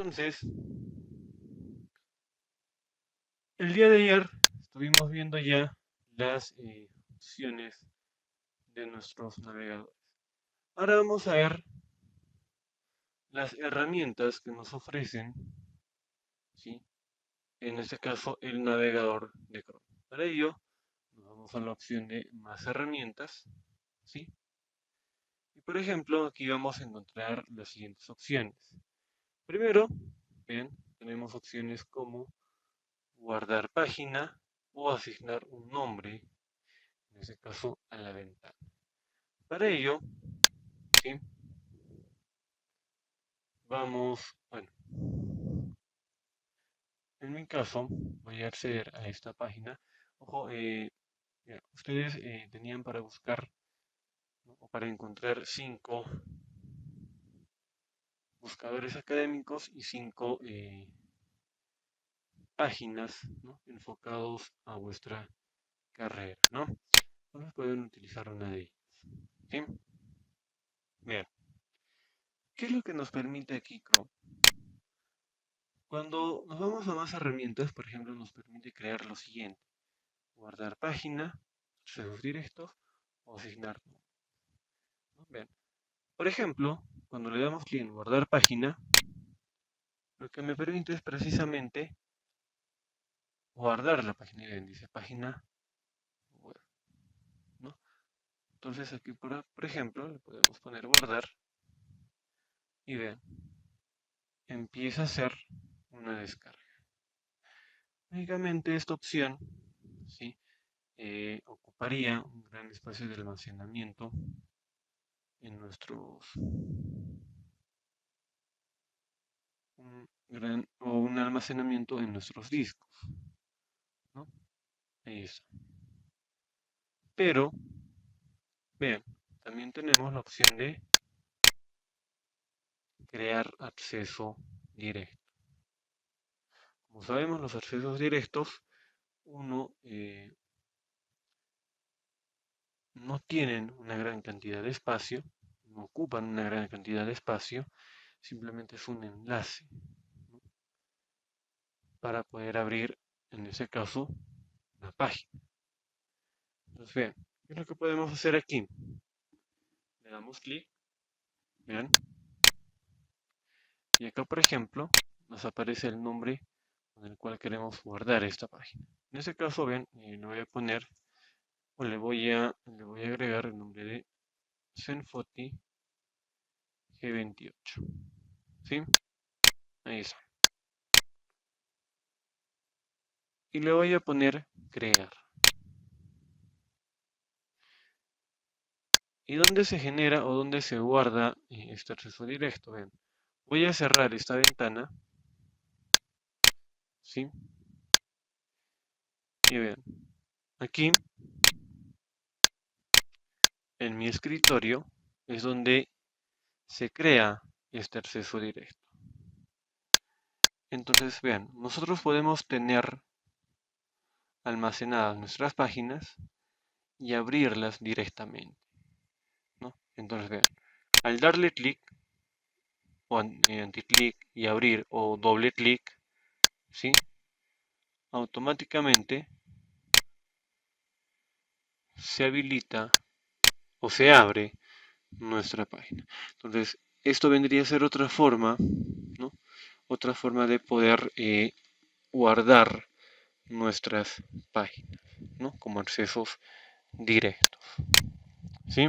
Entonces, el día de ayer estuvimos viendo ya las opciones de nuestros navegadores. Ahora vamos a ver las herramientas que nos ofrecen, ¿sí? En este caso, el navegador de Chrome. Para ello, nos vamos a la opción de más herramientas, ¿sí? Y por ejemplo, aquí vamos a encontrar las siguientes opciones. Primero, bien, tenemos opciones como guardar página o asignar un nombre, en este caso a la ventana. Para ello, ¿sí? Bueno, en mi caso voy a acceder a esta página. Ojo, mira, ustedes tenían para buscar, ¿no? O para encontrar 5 buscadores académicos y 5 páginas, ¿no? Enfocados a vuestra carrera, ¿no? Entonces pueden utilizar una de ellas, ¿sí? Bien, ¿qué es lo que nos permite aquí Chrome? Cuando nos vamos a más herramientas, por ejemplo, nos permite crear lo siguiente: guardar página, accesos directos o asignar. Bien, por ejemplo, cuando le damos clic en guardar página, lo que me permite es precisamente guardar la página. Bien, dice página web, ¿no? Entonces aquí, por ejemplo, le podemos poner guardar y vean, empieza a hacer una descarga. Únicamente esta opción, ¿sí? Ocuparía un gran espacio de almacenamiento en un almacenamiento en nuestros discos, ¿no? Ahí está. Pero, vean, también tenemos la opción de crear acceso directo. Como sabemos, los accesos directos, uno no tienen una gran cantidad de espacio, no ocupan una gran cantidad de espacio, simplemente es un enlace, ¿no? Para poder abrir, en ese caso, una página. Entonces, vean, ¿qué es lo que podemos hacer aquí? Le damos clic, vean, y acá, por ejemplo, nos aparece el nombre con el cual queremos guardar esta página. En este caso, ven, le voy a poner, o le voy a agregar el nombre de Zenfoti G28. ¿Sí? Ahí está. Y le voy a poner crear. ¿Y dónde se genera o dónde se guarda este acceso directo? Ven, voy a cerrar esta ventana. ¿Sí? Y vean, aquí en mi escritorio es donde se crea este acceso directo. Entonces, vean, nosotros podemos tener almacenadas nuestras páginas y abrirlas directamente, ¿no? Entonces, vean, al darle clic o anticlic y abrir o doble clic, ¿sí? Automáticamente se habilita o se abre nuestra página. Entonces, esto vendría a ser otra forma, ¿no? Otra forma de poder guardar nuestras páginas, ¿no? Como accesos directos, ¿sí?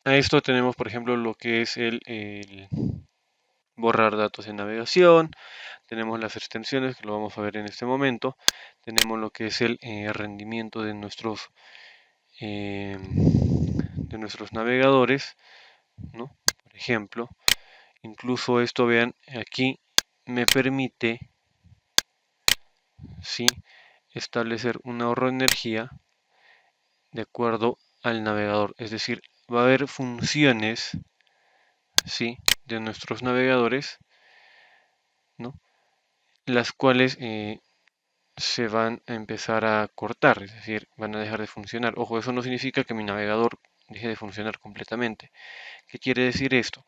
A esto tenemos, por ejemplo, lo que es el borrar datos de navegación, tenemos las extensiones, que lo vamos a ver en este momento, tenemos lo que es el rendimiento de nuestros navegadores, ¿no? Por ejemplo, incluso esto, vean, aquí me permite, ¿sí?, establecer un ahorro de energía de acuerdo al navegador, es decir, va a haber funciones, ¿sí?, de nuestros navegadores, ¿no?, las cuales se van a empezar a cortar, es decir, van a dejar de funcionar. Ojo, eso no significa que mi navegador deje de funcionar completamente. ¿Qué quiere decir esto?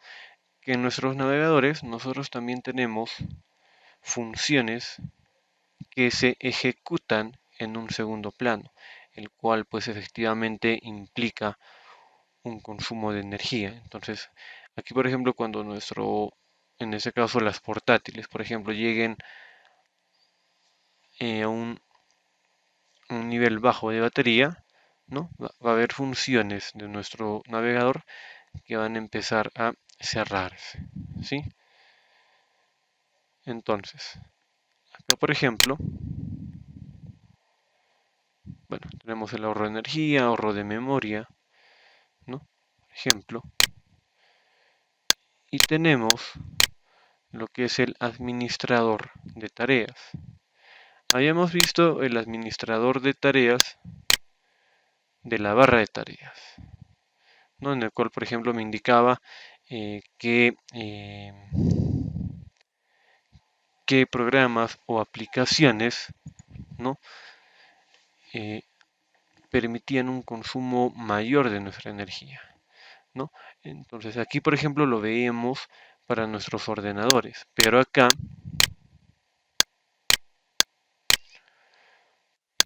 que en nuestros navegadores nosotros también tenemos funciones que se ejecutan en un segundo plano, el cual pues efectivamente implica un consumo de energía. Entonces, aquí por ejemplo, cuando en este caso las portátiles, por ejemplo, lleguen a un nivel bajo de batería, ¿no? Va a haber funciones de nuestro navegador que van a empezar a cerrarse, ¿sí? Entonces, acá por ejemplo, bueno, tenemos el ahorro de energía, ahorro de memoria, ¿no? Por ejemplo, y tenemos lo que es el administrador de tareas. Habíamos visto el administrador de tareas de la barra de tareas, ¿no? En el cual, por ejemplo, me indicaba qué programas o aplicaciones, ¿no? eh, permitían un consumo mayor de nuestra energía, ¿no? Entonces aquí, por ejemplo, lo veíamos para nuestros ordenadores, pero acá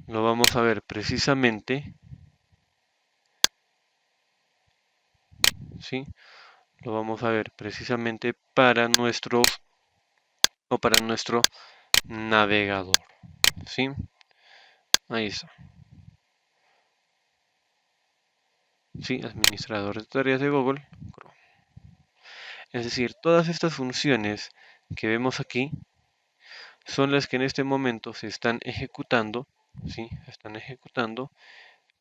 lo vamos a ver precisamente, ¿sí? Lo vamos a ver precisamente para para nuestro navegador, ¿sí? Ahí está, ¿sí? Administrador de tareas de Google Chrome. Es decir, todas estas funciones que vemos aquí son las que en este momento se están ejecutando, ¿sí? Se están ejecutando,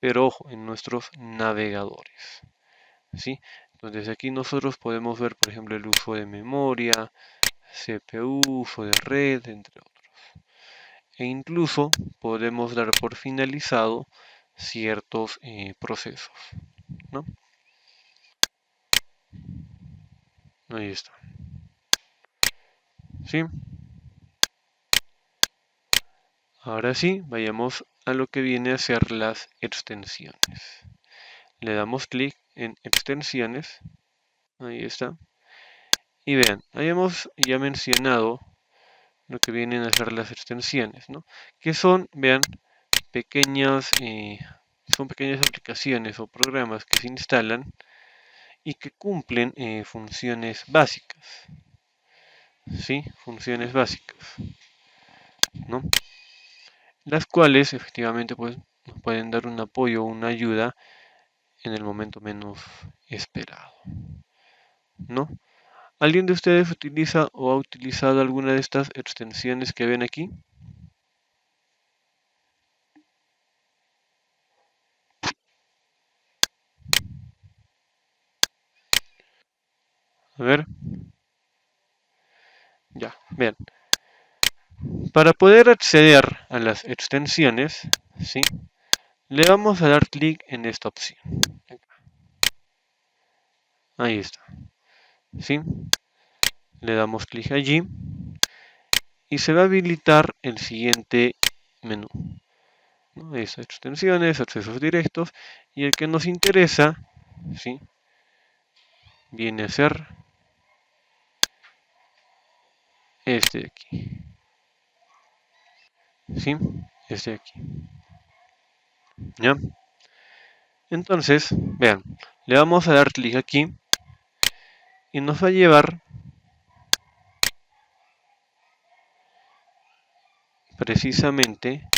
pero ojo, en nuestros navegadores, ¿sí? Entonces aquí nosotros podemos ver, por ejemplo, el uso de memoria, CPU, uso de red, entre otros. E incluso podemos dar por finalizado ciertos procesos, ¿no? Ahí está, ¿sí? Ahora sí, vayamos a lo que viene a ser las extensiones. Le damos clic en extensiones, ahí está. Y vean, habíamos ya mencionado lo que vienen a ser las extensiones, ¿no? Que son, vean, pequeñas, son pequeñas aplicaciones o programas que se instalan y que cumplen funciones básicas, ¿sí? Funciones básicas, ¿no? Las cuales efectivamente pues nos pueden dar un apoyo o una ayuda en el momento menos esperado, ¿no? ¿Alguien de ustedes utiliza o ha utilizado alguna de estas extensiones que ven aquí? A ver, ya, vean. Para poder acceder a las extensiones, ¿sí? Le vamos a dar clic en esta opción. Ahí está, ¿sí? Le damos clic allí y se va a habilitar el siguiente menú, ¿no? Es extensiones, accesos directos y el que nos interesa, ¿sí? Viene a ser este de aquí, ¿sí? Este de aquí, ¿ya? Entonces, vean, le vamos a dar clic aquí y nos va a llevar precisamente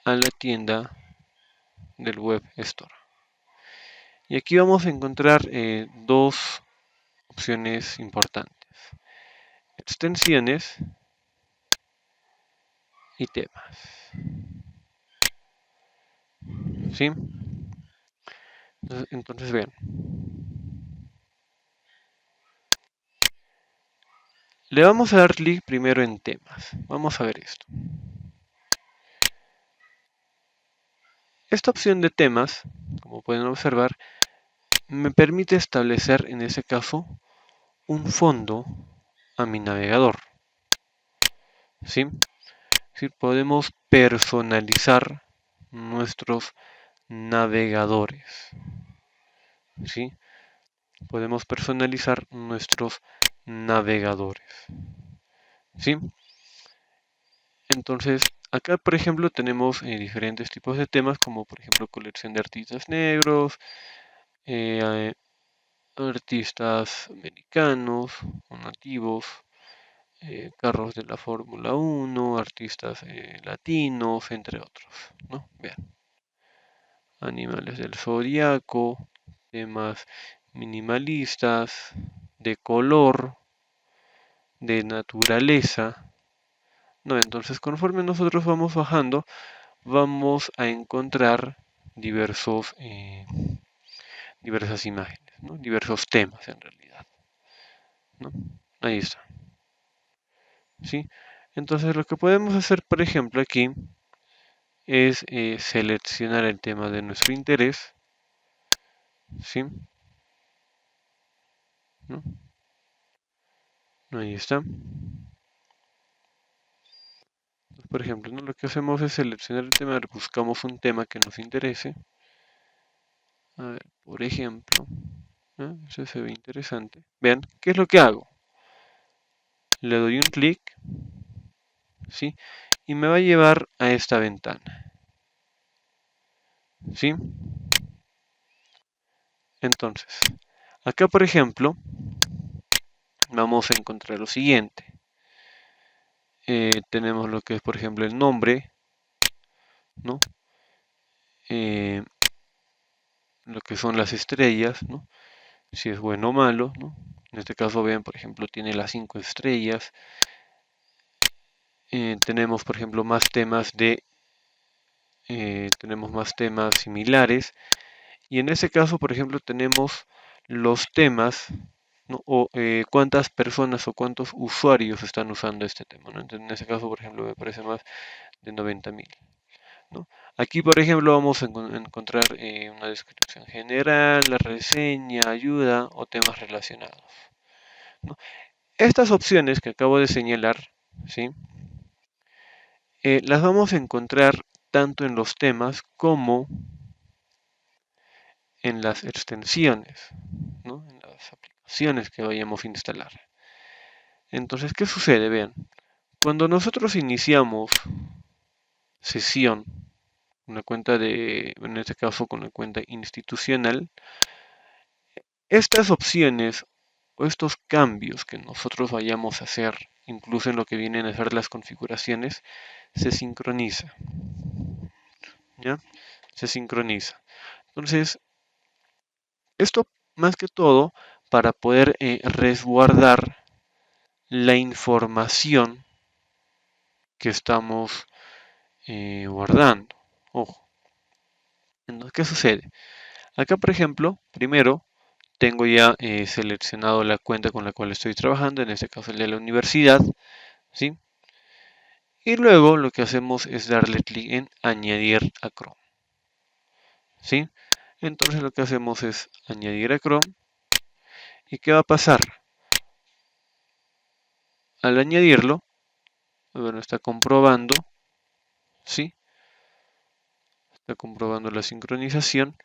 a la tienda del Web Store. Y aquí vamos a encontrar dos opciones importantes. Extensiones y temas. ¿Sí? Entonces vean. Le vamos a dar clic primero en temas. Vamos a ver esto. Esta opción de temas, como pueden observar, me permite establecer en ese caso un fondo a mi navegador. ¿Sí? Es decir, podemos personalizar nuestros navegadores. ¿Sí? podemos personalizar nuestros navegadores, ¿sí? Entonces, acá, por ejemplo, tenemos diferentes tipos de temas, como por ejemplo colección de artistas negros, eh, artistas americanos o nativos, carros de la Fórmula 1, artistas latinos, entre otros, ¿no? Vean, animales del zodiaco, temas minimalistas, de color, de naturaleza, ¿no? Entonces, conforme nosotros vamos bajando, vamos a encontrar diversas imágenes, ¿no? Diversos temas en realidad, ¿no? Ahí está, ¿sí? Entonces, lo que podemos hacer, por ejemplo, aquí es seleccionar el tema de nuestro interés, ¿sí? ¿No? Ahí está. Por ejemplo, ¿no? Lo que hacemos es seleccionar el tema, buscamos un tema que nos interese. A ver, por ejemplo, ¿no? Ese se ve interesante. Vean, ¿qué es lo que hago? Le doy un clic, ¿sí? Y me va a llevar a esta ventana, ¿sí? Entonces, acá, por ejemplo, vamos a encontrar lo siguiente. Tenemos lo que es, por ejemplo, el nombre, ¿no? Eh, lo que son las estrellas, ¿no? Si es bueno o malo, ¿no? En este caso, vean, por ejemplo, tiene las 5 estrellas. Tenemos, por ejemplo, tenemos más temas similares. Y en ese caso, por ejemplo, tenemos los temas, ¿no? O cuántas personas o cuántos usuarios están usando este tema, ¿no? Entonces, en ese caso, por ejemplo, me parece más de 90.000, ¿no? Aquí, por ejemplo, vamos a encontrar una descripción general, la reseña, ayuda o temas relacionados, ¿no? Estas opciones que acabo de señalar, ¿sí? Las vamos a encontrar tanto en los temas como en las extensiones, ¿no? En las aplicaciones que vayamos a instalar. Entonces, ¿qué sucede? Vean, cuando nosotros iniciamos sesión, una cuenta en este caso con la cuenta institucional, estas opciones o estos cambios que nosotros vayamos a hacer, incluso en lo que vienen a ser las configuraciones, se sincroniza, ¿ya? Se sincroniza. Entonces, esto más que todo para poder resguardar la información que estamos guardando. Ojo. Entonces, ¿qué sucede? Acá, por ejemplo, primero tengo ya seleccionado la cuenta con la cual estoy trabajando, en este caso el de la universidad, ¿sí? Y luego lo que hacemos es darle clic en añadir a Chrome, ¿sí? Entonces lo que hacemos es añadir a Chrome. ¿Y qué va a pasar? Al añadirlo, bueno, está comprobando, ¿sí? Está comprobando la sincronización.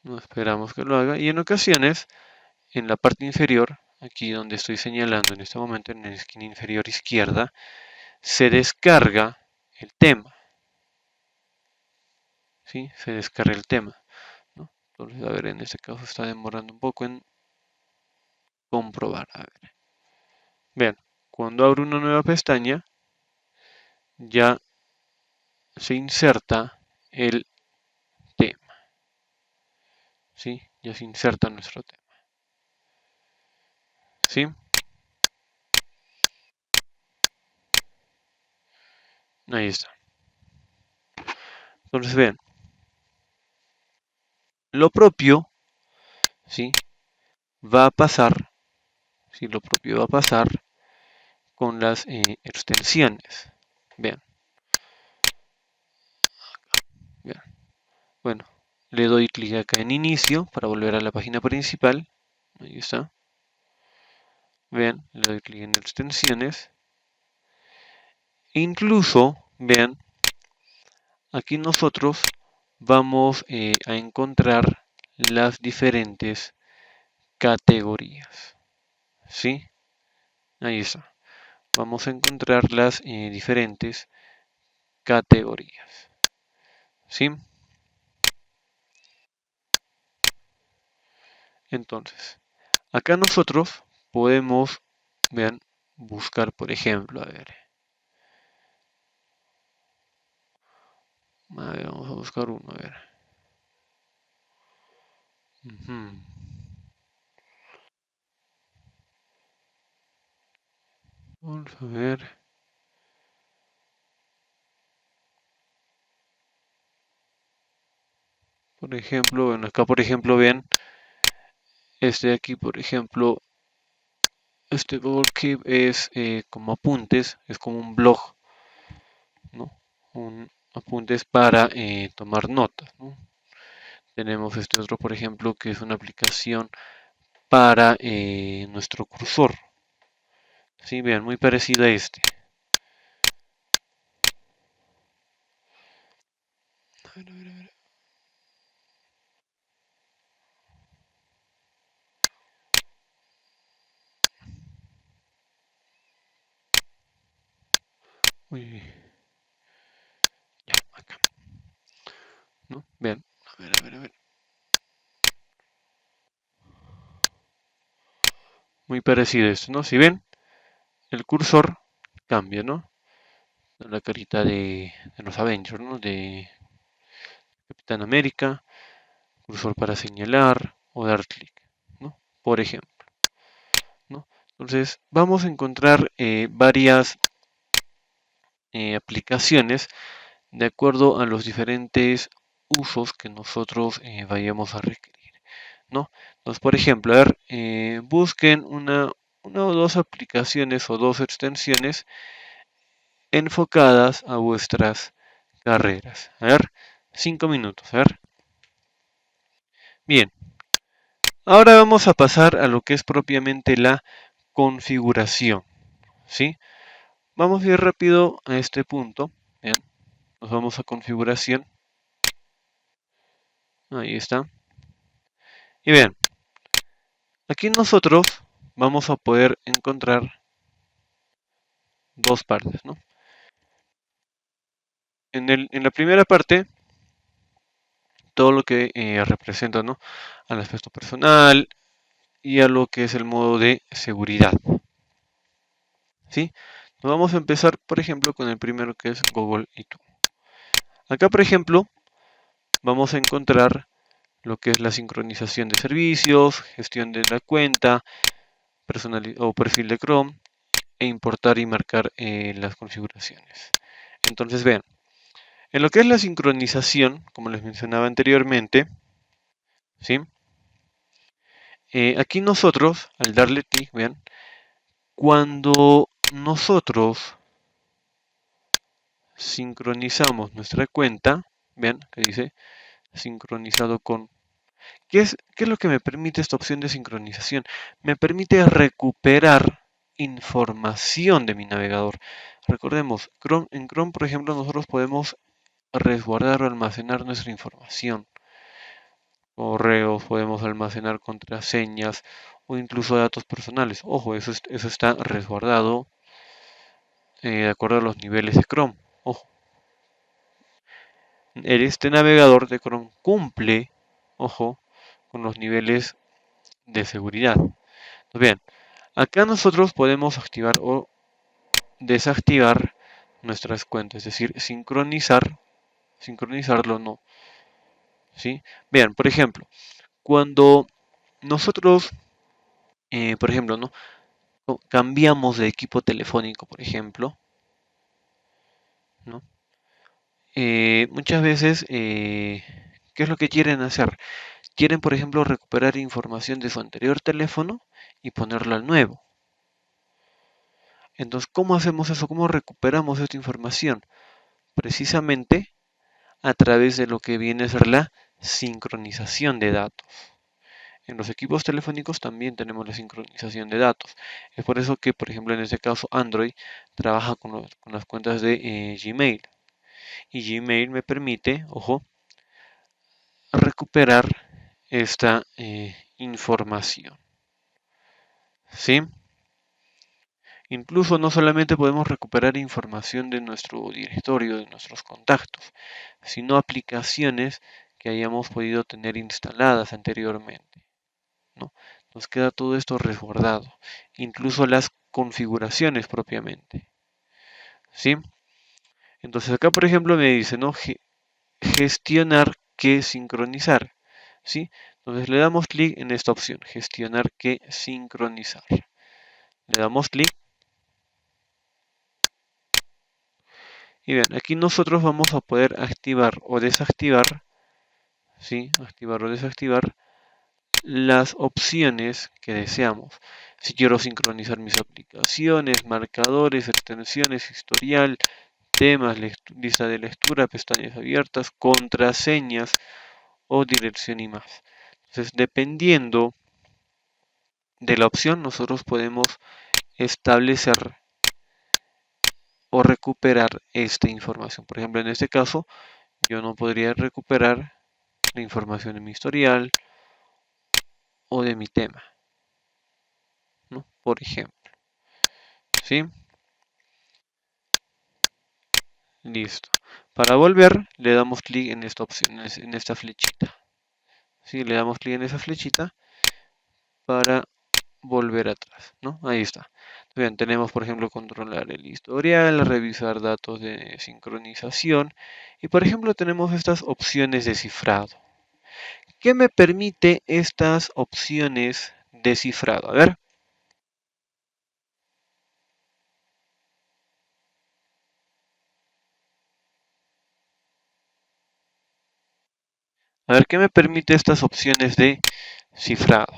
No esperamos que lo haga. Y en ocasiones, en la parte inferior, aquí donde estoy señalando en este momento, en la esquina inferior izquierda, se descarga el tema, ¿sí? Se descarga el tema, ¿no? Entonces, a ver, en este caso está demorando un poco en comprobar. A ver. Vean, cuando abro una nueva pestaña, ya se inserta el tema, ¿sí? Ya se inserta nuestro tema, ¿sí? Ahí está. Entonces, vean, lo propio, ¿sí? Va a pasar, ¿sí? Lo propio va a pasar con las extensiones. Vean, vean. Bueno, le doy clic acá en inicio para volver a la página principal. Ahí está. Vean, le doy clic en extensiones. E incluso, vean, aquí nosotros vamos a encontrar las diferentes categorías. ¿Sí? Ahí está. Vamos a encontrar las diferentes categorías. ¿Sí? Entonces, acá nosotros podemos, vean, buscar, por ejemplo, vamos a buscar uno, a ver. Ujú. Vamos a ver, por ejemplo, bueno, acá por ejemplo, vean, este de aquí, por ejemplo, este Google Keep es como apuntes, es como un blog, ¿no? Un apuntes para tomar notas, ¿no? Tenemos este otro, por ejemplo, que es una aplicación para nuestro cursor. Sí, vean, muy parecido a este. A ver, a ver, a ver. Uy, ya, acá, ¿no? Vean, a ver, a ver, a ver. Muy parecido a esto, ¿no? Si ven, el cursor cambia, ¿no? La carita de los Avengers, ¿no? De Capitán América, cursor para señalar o dar clic, ¿no? Por ejemplo, ¿no? Entonces, vamos a encontrar varias aplicaciones de acuerdo a los diferentes usos que nosotros vayamos a requerir, ¿no? Entonces, por ejemplo, a ver, busquen una o dos aplicaciones o dos extensiones enfocadas a vuestras carreras. A ver, 5 minutos, a ver. Bien, ahora vamos a pasar a lo que es propiamente la configuración, ¿sí? Vamos a ir rápido a este punto. Bien, nos vamos a configuración. Ahí está. Y bien, aquí nosotros vamos a poder encontrar dos partes, ¿no? En la primera parte, todo lo que representa, ¿no? Al aspecto personal y a lo que es el modo de seguridad, ¿sí? Nos vamos a empezar, por ejemplo, con el primero que es Google y tú. Acá, por ejemplo, vamos a encontrar lo que es la sincronización de servicios, gestión de la cuenta, o perfil de Chrome, e importar y marcar las configuraciones. Entonces, vean, en lo que es la sincronización, como les mencionaba anteriormente, ¿sí? Aquí nosotros, al darle clic, vean, cuando nosotros sincronizamos nuestra cuenta, vean que dice sincronizado con... ¿Qué es lo que me permite esta opción de sincronización? Me permite recuperar información de mi navegador. Recordemos, en Chrome, por ejemplo, nosotros podemos resguardar o almacenar nuestra información. Correos, podemos almacenar contraseñas o incluso datos personales. Ojo, eso está resguardado de acuerdo a los niveles de Chrome. Ojo, este navegador de Chrome cumple, ojo, con los niveles de seguridad. Pues bien, acá nosotros podemos activar o desactivar nuestras cuentas, es decir, sincronizarlo no, ¿sí? Vean, por ejemplo, cuando nosotros, por ejemplo, ¿no? Cambiamos de equipo telefónico, por ejemplo, ¿no? Muchas veces, ¿qué es lo que quieren hacer? Quieren, por ejemplo, recuperar información de su anterior teléfono y ponerla al nuevo. Entonces, ¿cómo hacemos eso? ¿Cómo recuperamos esta información? Precisamente a través de lo que viene a ser la sincronización de datos. En los equipos telefónicos también tenemos la sincronización de datos. Es por eso que, por ejemplo, en este caso Android trabaja con las cuentas de Gmail. Y Gmail me permite, ojo, recuperar esta información. ¿Sí? Incluso no solamente podemos recuperar información de nuestro directorio, de nuestros contactos, sino aplicaciones que hayamos podido tener instaladas anteriormente, ¿no? Nos queda todo esto resguardado, incluso las configuraciones propiamente, ¿sí? Entonces acá, por ejemplo, me dice, ¿no? Gestionar que sincronizar, ¿sí? Entonces le damos clic en esta opción, gestionar que sincronizar. Le damos clic y bien, aquí nosotros vamos a poder activar o desactivar, ¿sí? Activar o desactivar las opciones que deseamos. Si quiero sincronizar mis aplicaciones, marcadores, extensiones, historial, temas, lista de lectura, pestañas abiertas, contraseñas o dirección y más. Entonces, dependiendo de la opción, nosotros podemos establecer o recuperar esta información. Por ejemplo, en este caso, yo no podría recuperar la información de mi historial o de mi tema, ¿no? Por ejemplo, ¿sí? Listo. Para volver, le damos clic en esta opción, en esta flechita. ¿Sí? Le damos clic en esa flechita para volver atrás, ¿no? Ahí está. Bien, tenemos, por ejemplo, controlar el historial, revisar datos de sincronización y, por ejemplo, tenemos estas opciones de cifrado. ¿Qué me permite estas opciones de cifrado? A ver, ¿qué me permite estas opciones de cifrado?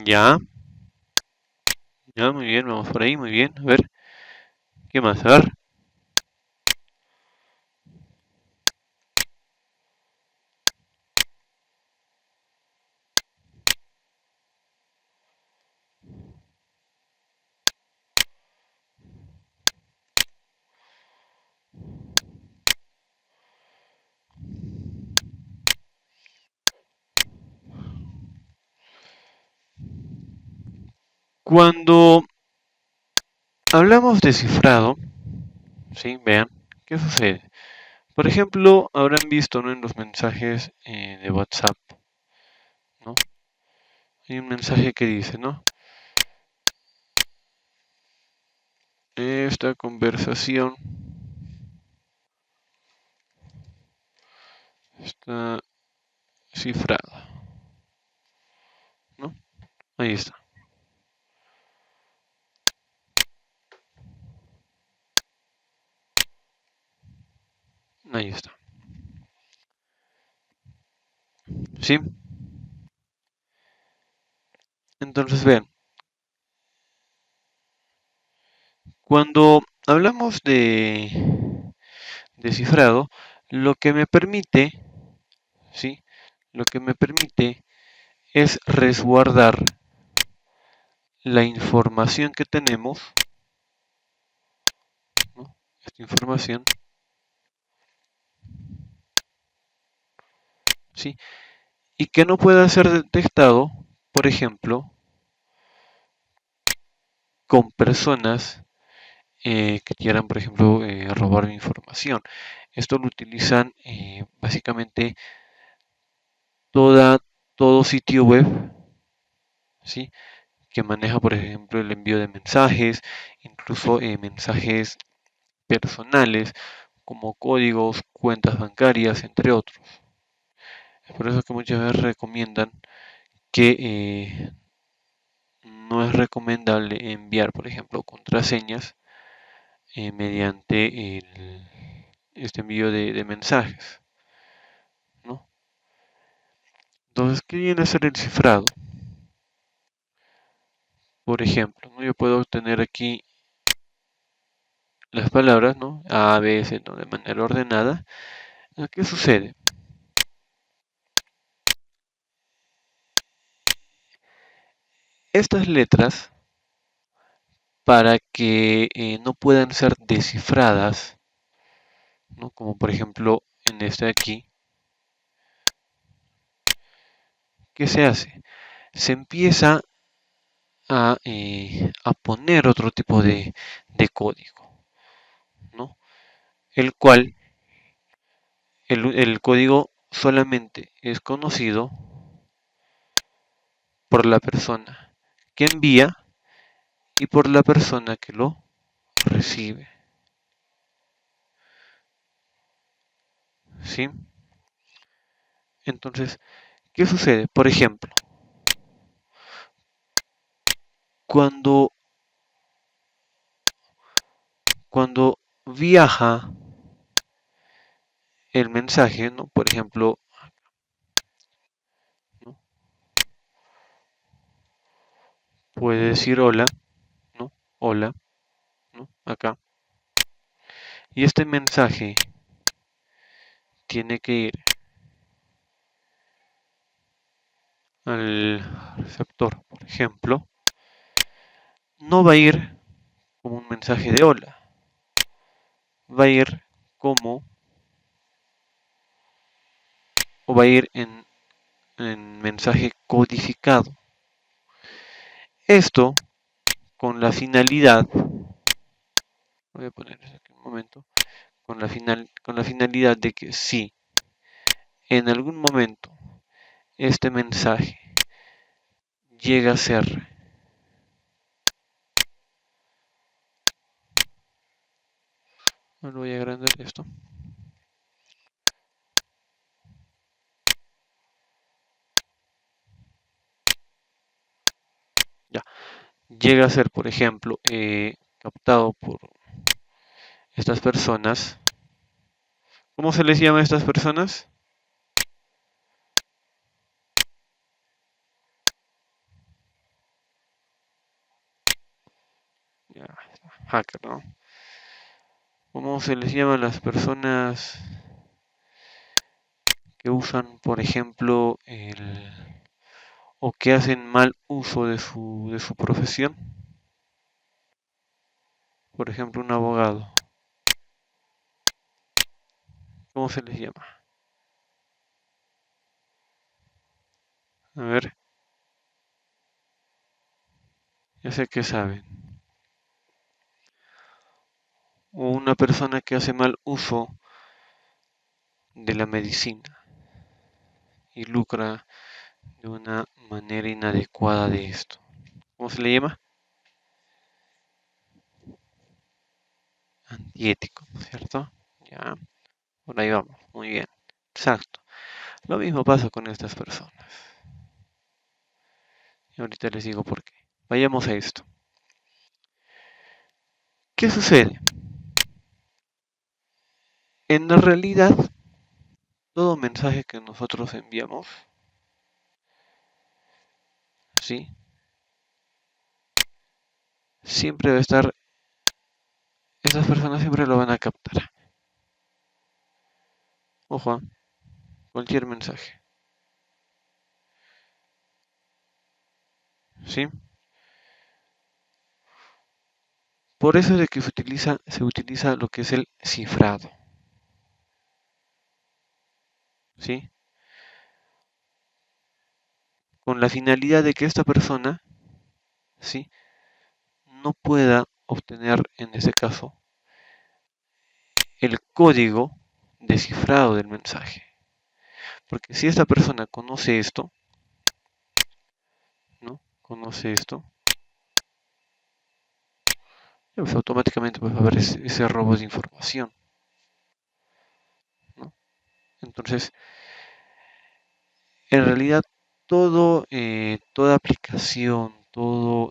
Ya, ya, muy bien, vamos por ahí, muy bien. A ver, ¿qué más? A ver. Cuando hablamos de cifrado, ¿sí? Vean, ¿qué sucede? Por ejemplo, habrán visto, ¿no? En los mensajes de WhatsApp, ¿no? Hay un mensaje que dice, ¿no? Esta conversación está cifrada, ¿no? Ahí está, ahí está. ¿Sí? Entonces, vean, cuando hablamos de cifrado, lo que me permite, ¿sí? Lo que me permite es resguardar la información que tenemos, ¿no? Esta información, ¿sí? Y que no pueda ser detectado, por ejemplo, con personas que quieran, por ejemplo, robar información. Esto lo utilizan básicamente todo sitio web, ¿sí? Que maneja, por ejemplo, el envío de mensajes, incluso mensajes personales, como códigos, cuentas bancarias, entre otros. Es por eso que muchas veces recomiendan que no es recomendable enviar, por ejemplo, contraseñas mediante este envío de mensajes, ¿no? Entonces, ¿qué viene a ser el cifrado? Por ejemplo, ¿no? Yo puedo obtener aquí las palabras, ¿no? A, B, C, ¿no? De manera ordenada. ¿Qué sucede? Estas letras para que no puedan ser descifradas, ¿no? Como por ejemplo en este de aquí. ¿Qué se hace? Se empieza a poner otro tipo de código, ¿no? El cual, el código solamente es conocido por la persona que envía y por la persona que lo recibe, ¿sí? Entonces, ¿qué sucede? Por ejemplo, cuando, cuando viaja el mensaje, ¿no? Por ejemplo, ¿no? Puede decir hola, ¿no? Hola, ¿no? Acá. Y este mensaje tiene que ir al receptor, por ejemplo, no va a ir como un mensaje de hola, va a ir como, o va a ir en mensaje codificado. Esto con la finalidad, voy a poner eso aquí un momento, con la finalidad de que si en algún momento este mensaje llega a ser bueno, voy a agrandar esto. Ya. Llega a ser, por ejemplo, captado por estas personas. ¿Cómo se les llama a estas personas? Ya, hacker, ¿no? ¿Cómo se les llama a las personas que usan, por ejemplo, o que hacen mal uso de su profesión? Por ejemplo, un abogado. ¿Cómo se les llama? A ver, ya sé que saben. O una persona que hace mal uso de la medicina y lucra de una manera inadecuada de esto. ¿Cómo se le llama? Antiético, ¿cierto? Ya, por ahí vamos, muy bien. Exacto. Lo mismo pasa con estas personas. Y ahorita les digo por qué. Vayamos a esto. ¿Qué sucede? En la realidad, todo mensaje que nosotros enviamos, ¿sí? Siempre va a estar, esas personas siempre lo van a captar. Ojo, cualquier mensaje, ¿sí? Por eso es de que se utiliza lo que es el cifrado, ¿sí? Con la finalidad de que esta persona, ¿sí? No pueda obtener, en ese caso, el código descifrado del mensaje. Porque si esta persona conoce esto, ¿no? Conoce esto, pues automáticamente pues, va a haber ese robo de información, ¿no? Entonces, en realidad, toda aplicación, todo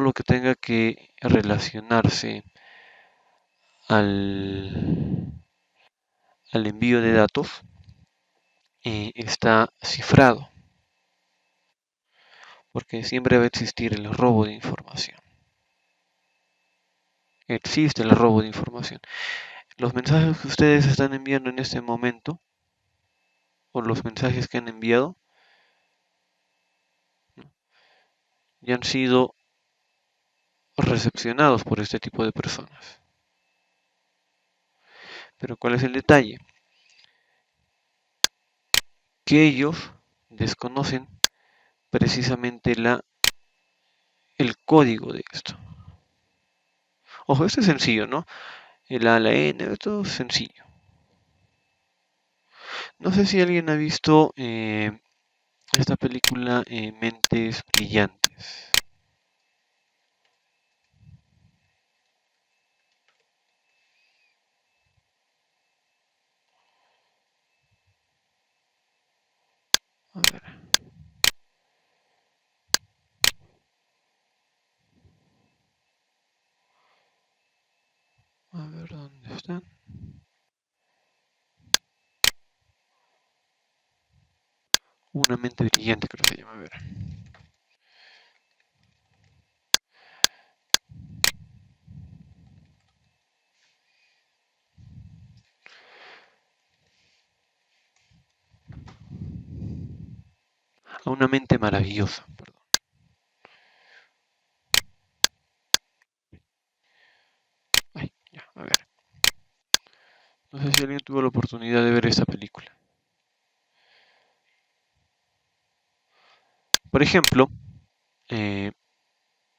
lo que tenga que relacionarse al, al envío de datos está cifrado, porque siempre va a existir el robo de información. Existe el robo de información. Los mensajes que ustedes están enviando en este momento, o los mensajes que han enviado, ¿no? ya han sido recepcionados por este tipo de personas. Pero ¿cuál es el detalle? Que ellos desconocen precisamente el código de esto. Ojo, esto es sencillo, ¿no? El A, la N, esto es sencillo. No sé si alguien ha visto esta película Mentes Brillantes. A ver, ¿dónde están? Una mente brillante, creo que se llama. A ver. A una mente maravillosa, perdón. Ay, ya, a ver. No sé si alguien tuvo la oportunidad de ver esta película. Por ejemplo, eh,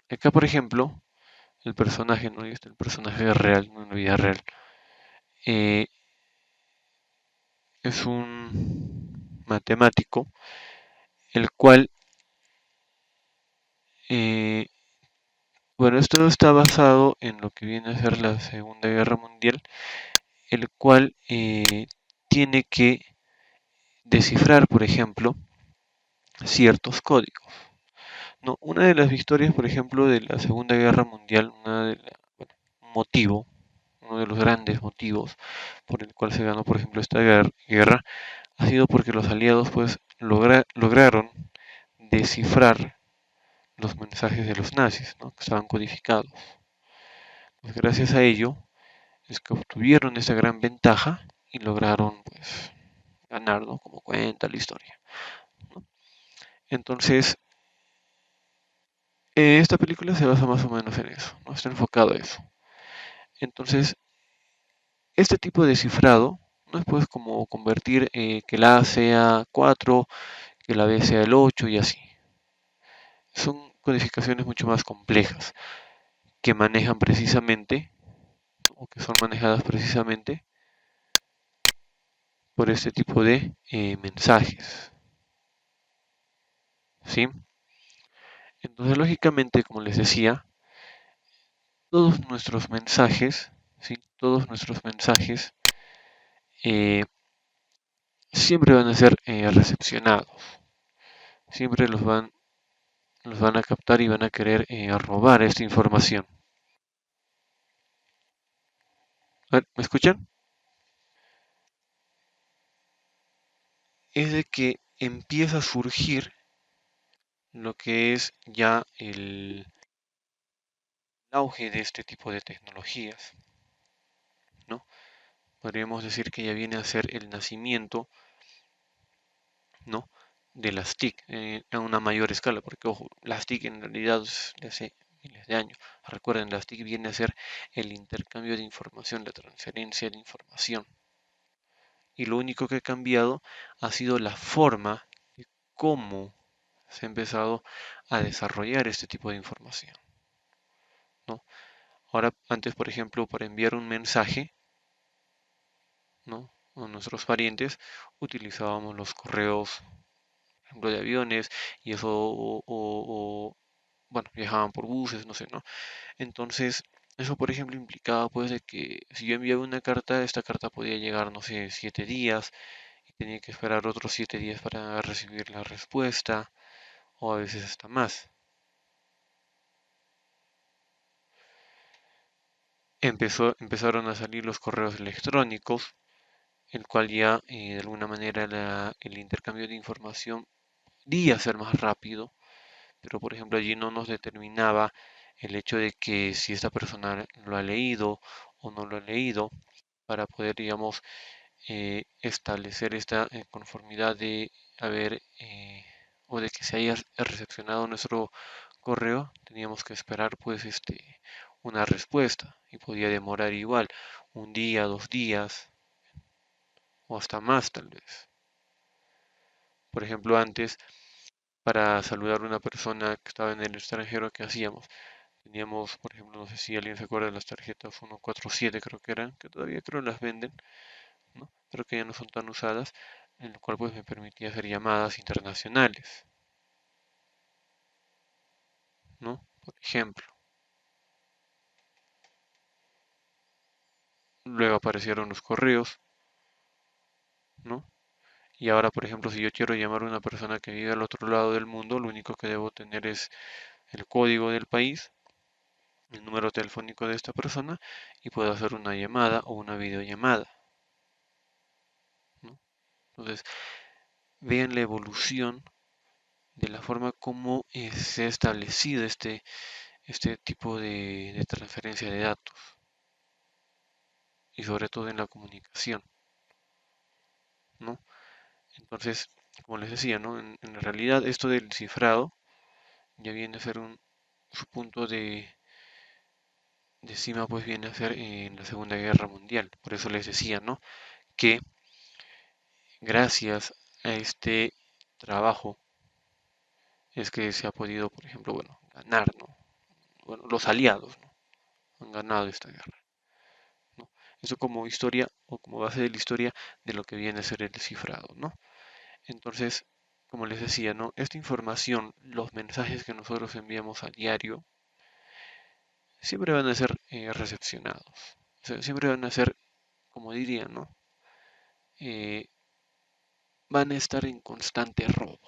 acá por ejemplo, el personaje, ¿no? El personaje real, no en la vida real, eh, es un matemático, el cual, eh, bueno, esto está basado en lo que viene a ser la Segunda Guerra Mundial, el cual tiene que descifrar, por ejemplo, ciertos códigos. No, una de las victorias, por ejemplo, de la Segunda Guerra Mundial, bueno, un motivo, uno de los grandes motivos por el cual se ganó, por ejemplo, esta guerra, ha sido porque los aliados pues lograron descifrar los mensajes de los nazis, ¿no? Que estaban codificados. Pues gracias a ello es que obtuvieron esa gran ventaja y lograron pues ganar, ¿no? Como cuenta la historia, ¿no? Entonces, esta película se basa más o menos en eso, ¿no? Está enfocado a eso. Entonces, este tipo de cifrado no es pues como convertir que la A sea 4, que la B sea el 8 y así. Son codificaciones mucho más complejas que manejan precisamente, o que son manejadas precisamente por este tipo de mensajes, ¿sí? Entonces, lógicamente, como les decía, todos nuestros mensajes, ¿sí? Todos nuestros mensajes eh, siempre van a ser recepcionados, siempre los van a captar y van a querer robar esta información. A ver, ¿me escuchan? Es de que empieza a surgir lo que es ya el auge de este tipo de tecnologías, ¿no? Podríamos decir que ya viene a ser el nacimiento, ¿no? De las TIC a una mayor escala, porque ojo, las TIC en realidad es de hace miles de años. Recuerden, las TIC viene a ser el intercambio de información, la transferencia de información. Y lo único que ha cambiado ha sido la forma de cómo se ha empezado a desarrollar este tipo de información, ¿no? Ahora, antes, por ejemplo, para enviar un mensaje, ¿no? A nuestros parientes, utilizábamos los correos, por ejemplo, de aviones, y eso, bueno, viajaban por buses, no sé, ¿no? Entonces, eso, por ejemplo, implicaba, pues, de que si yo enviaba una carta, esta carta podía llegar, no sé, 7 días, y tenía que esperar otros 7 días para recibir la respuesta, o a veces hasta más. Empezaron a salir los correos electrónicos, el cual ya de alguna manera el intercambio de información podía ser más rápido, pero por ejemplo allí no nos determinaba el hecho de que si esta persona lo ha leído o no lo ha leído, para poder, digamos, establecer esta conformidad de haber o de que se haya recepcionado nuestro correo, teníamos que esperar pues una respuesta y podía demorar igual un día, 2 días o hasta más tal vez. Por ejemplo, antes, para saludar a una persona que estaba en el extranjero, ¿qué hacíamos? Teníamos, por ejemplo, no sé si alguien se acuerda de las tarjetas 147, creo que eran, que todavía creo las venden, ¿no? Pero que ya no son tan usadas, en lo cual pues me permitía hacer llamadas internacionales, ¿no? Por ejemplo. Luego aparecieron los correos, ¿no? Y ahora, por ejemplo, si yo quiero llamar a una persona que vive al otro lado del mundo, lo único que debo tener es el código del país, el número telefónico de esta persona y puedo hacer una llamada o una videollamada, ¿no? Entonces, vean la evolución de la forma como se ha establecido este tipo de transferencia de datos y sobre todo en la comunicación, ¿no? Entonces, como les decía, ¿no? En realidad esto del cifrado ya viene a ser su punto de cima, pues viene a ser en la Segunda Guerra Mundial. Por eso les decía, ¿no? Que gracias a este trabajo es que se ha podido, por ejemplo, bueno, ganar, ¿no? Bueno, los aliados, ¿no? Han ganado esta guerra, ¿no? Eso como historia o como base de la historia de lo que viene a ser el descifrado, ¿no? Entonces, como les decía, ¿no? Esta información, los mensajes que nosotros enviamos a diario, siempre van a ser recepcionados. O sea, siempre van a ser, como dirían, ¿no? Eh, van a estar en constante robo.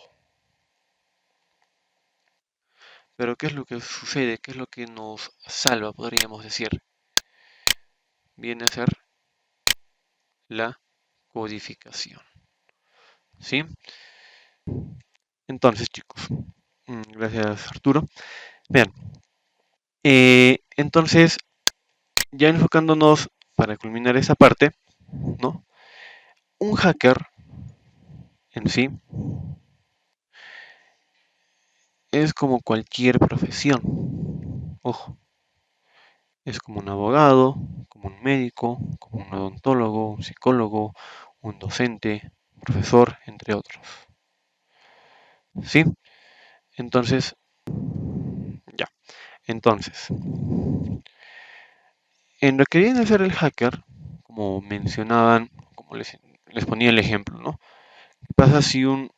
Pero ¿qué es lo que sucede? ¿Qué es lo que nos salva, podríamos decir? Viene a ser la codificación. ¿Sí? Entonces, chicos, gracias Arturo. Vean, entonces, ya enfocándonos para culminar esa parte, ¿no? Un hacker en sí es como cualquier profesión. Ojo, es como un abogado, como un médico, como un odontólogo, un psicólogo, un docente, un profesor, entre otros. ¿Sí? Entonces, ya. Entonces, en lo que viene a ser el hacker, como mencionaban, como les ponía el ejemplo, ¿no? ¿Qué pasa si un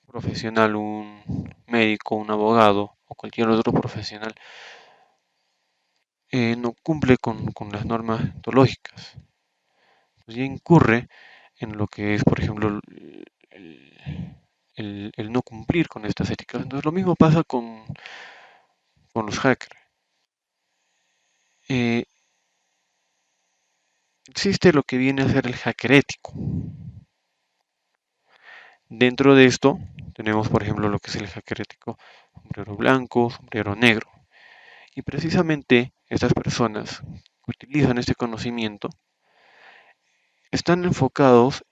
profesional, un médico, un abogado o cualquier otro profesional no cumple con las normas ontológicas? Pues ya incurre en lo que es, por ejemplo, el no cumplir con estas éticas. Entonces lo mismo pasa con los hackers. Eh, Existe lo que viene a ser el hacker ético. Dentro de esto tenemos, por ejemplo, lo que es el hacker ético, sombrero blanco, sombrero negro. Y precisamente estas personas que utilizan este conocimiento están enfocados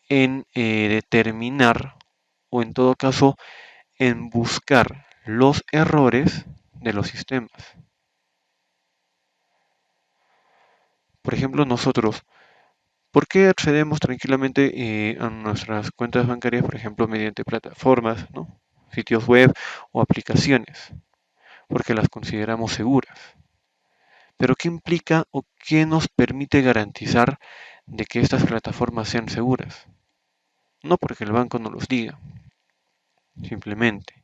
en determinar o en todo caso en buscar los errores de los sistemas. Por ejemplo, nosotros, ¿por qué accedemos tranquilamente a nuestras cuentas bancarias, por ejemplo, mediante plataformas, ¿no? Sitios web o aplicaciones? Porque las consideramos seguras. Pero ¿qué implica o qué nos permite garantizar de que estas plataformas sean seguras? No porque el banco no los diga, simplemente,